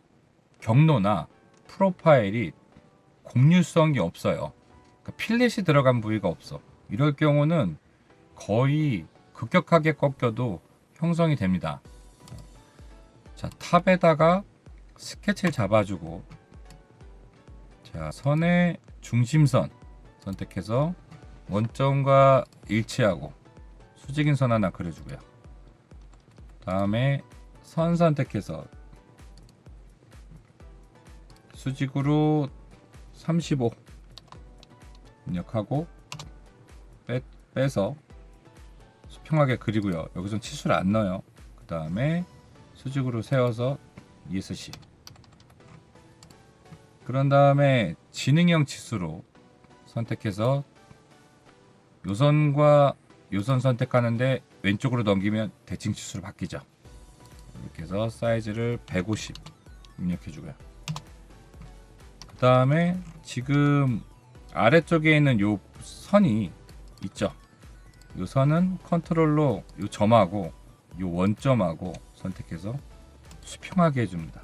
경로나 프로파일이 곡률성이 없어요. 그러니까 필렛이 들어간 부위가 없어. 이럴 경우는 거의 급격하게 꺾여도 형성이 됩니다. 자, 탑에다가 스케치를 잡아주고, 자, 선의 중심선 선택해서 원점과 일치하고 수직인 선 하나 그려주고요. 다음에 선 선택해서 수직으로 35 입력하고 빼서 수평하게 그리고요. 여기서 치수를 안 넣어요. 그 다음에 수직으로 세워서 ESC. 그런 다음에 지능형 치수로 선택해서 요선과 요선 선택하는데 왼쪽으로 넘기면 대칭 치수로 바뀌죠. 이렇게 해서 사이즈를 150 입력해주고요. 그 다음에 지금 아래쪽에 있는 요 선이 있죠. 요 선은 컨트롤로 요 점하고 요 원점하고 선택해서 수평하게 해줍니다.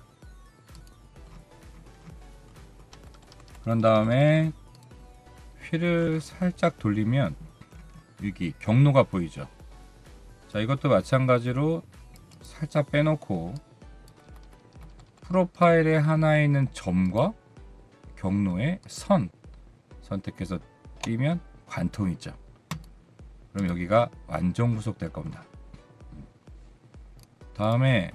그런 다음에 휠을 살짝 돌리면 여기 경로가 보이죠. 자, 이것도 마찬가지로 살짝 빼놓고 프로파일에 하나 있는 점과 경로의 선 선택해서 띄면 관통이 있죠. 그럼 여기가 완전 구속될 겁니다. 다음에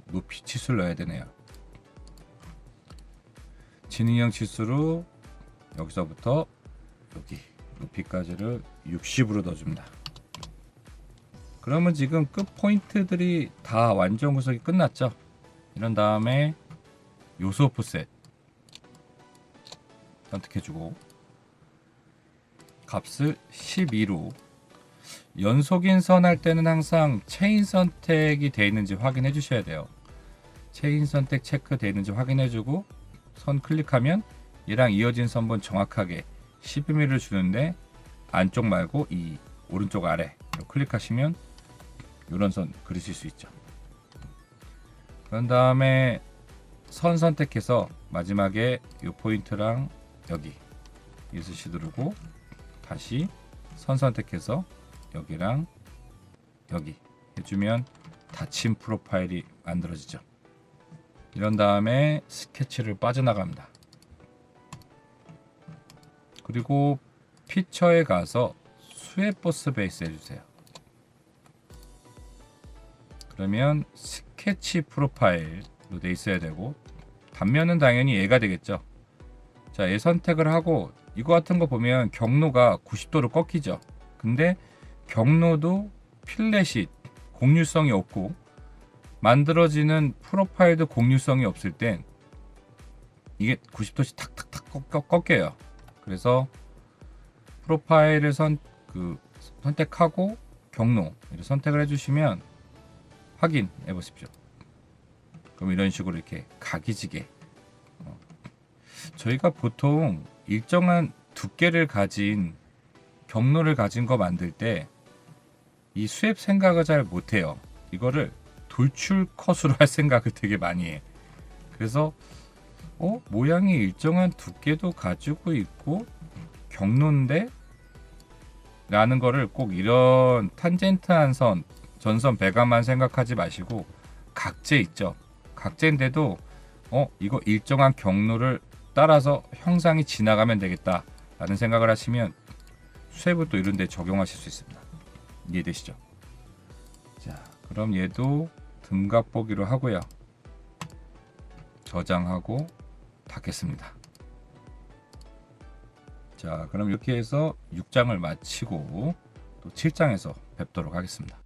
높이 치수를 넣어야 되네요. 지능형 치수로 여기서부터 여기 높이까지를 60으로 넣어줍니다. 그러면 지금 끝 포인트들이 다 완전 구속이 끝났죠. 이런 다음에 요소 오프셋 선택해주고 값을 12로 연속인 선 할 때는 항상 체인 선택이 되어 있는지 확인해 주셔야 돼요. 체인 선택 체크 되어 있는지 확인해 주고 선 클릭하면 얘랑 이어진 선분 정확하게 12mm를 주는데 안쪽 말고 이 오른쪽 아래 클릭하시면 이런 선 그리실 수 있죠. 그런 다음에 선 선택해서 마지막에 이 포인트랑 여기 ESC 누르고 다시 선 선택해서 여기랑 여기 해주면 닫힌 프로파일이 만들어지죠. 이런 다음에 스케치를 빠져나갑니다. 그리고 피처에 가서 수의 보스 베이스 해주세요. 그러면 스케치 프로파일로 돼 있어야 되고 단면은 당연히 얘가 되겠죠. 자, 얘 선택을 하고 이거 같은 거 보면 경로가 90도로 꺾이죠. 근데 경로도 필렛이 곡률성이 없고 만들어지는 프로파일도 곡률성이 없을 땐 이게 90도씩 탁탁탁 꺾여요. 그래서 프로파일을 선택하고 경로 이렇게 선택을 해주시면 확인해 보십시오. 그럼 이런 식으로 이렇게 각이지게 저희가 보통 일정한 두께를 가진 경로를 가진 거 만들 때 이 수앱 생각을 잘 못해요. 이거를 돌출 컷으로 할 생각을 되게 많이 해. 그래서 모양이 일정한 두께도 가지고 있고 경로인데? 라는 거를 꼭 이런 탄젠트한 선, 전선 배관만 생각하지 마시고 각재 있죠. 각재인데도 이거 일정한 경로를 따라서 형상이 지나가면 되겠다 라는 생각을 하시면 수세부도 이런 데 적용하실 수 있습니다. 이해되시죠? 자, 그럼 얘도 등갑 보기로 하고요. 저장하고 닫겠습니다. 자, 그럼 이렇게 해서 6장을 마치고 또 7장에서 뵙도록 하겠습니다.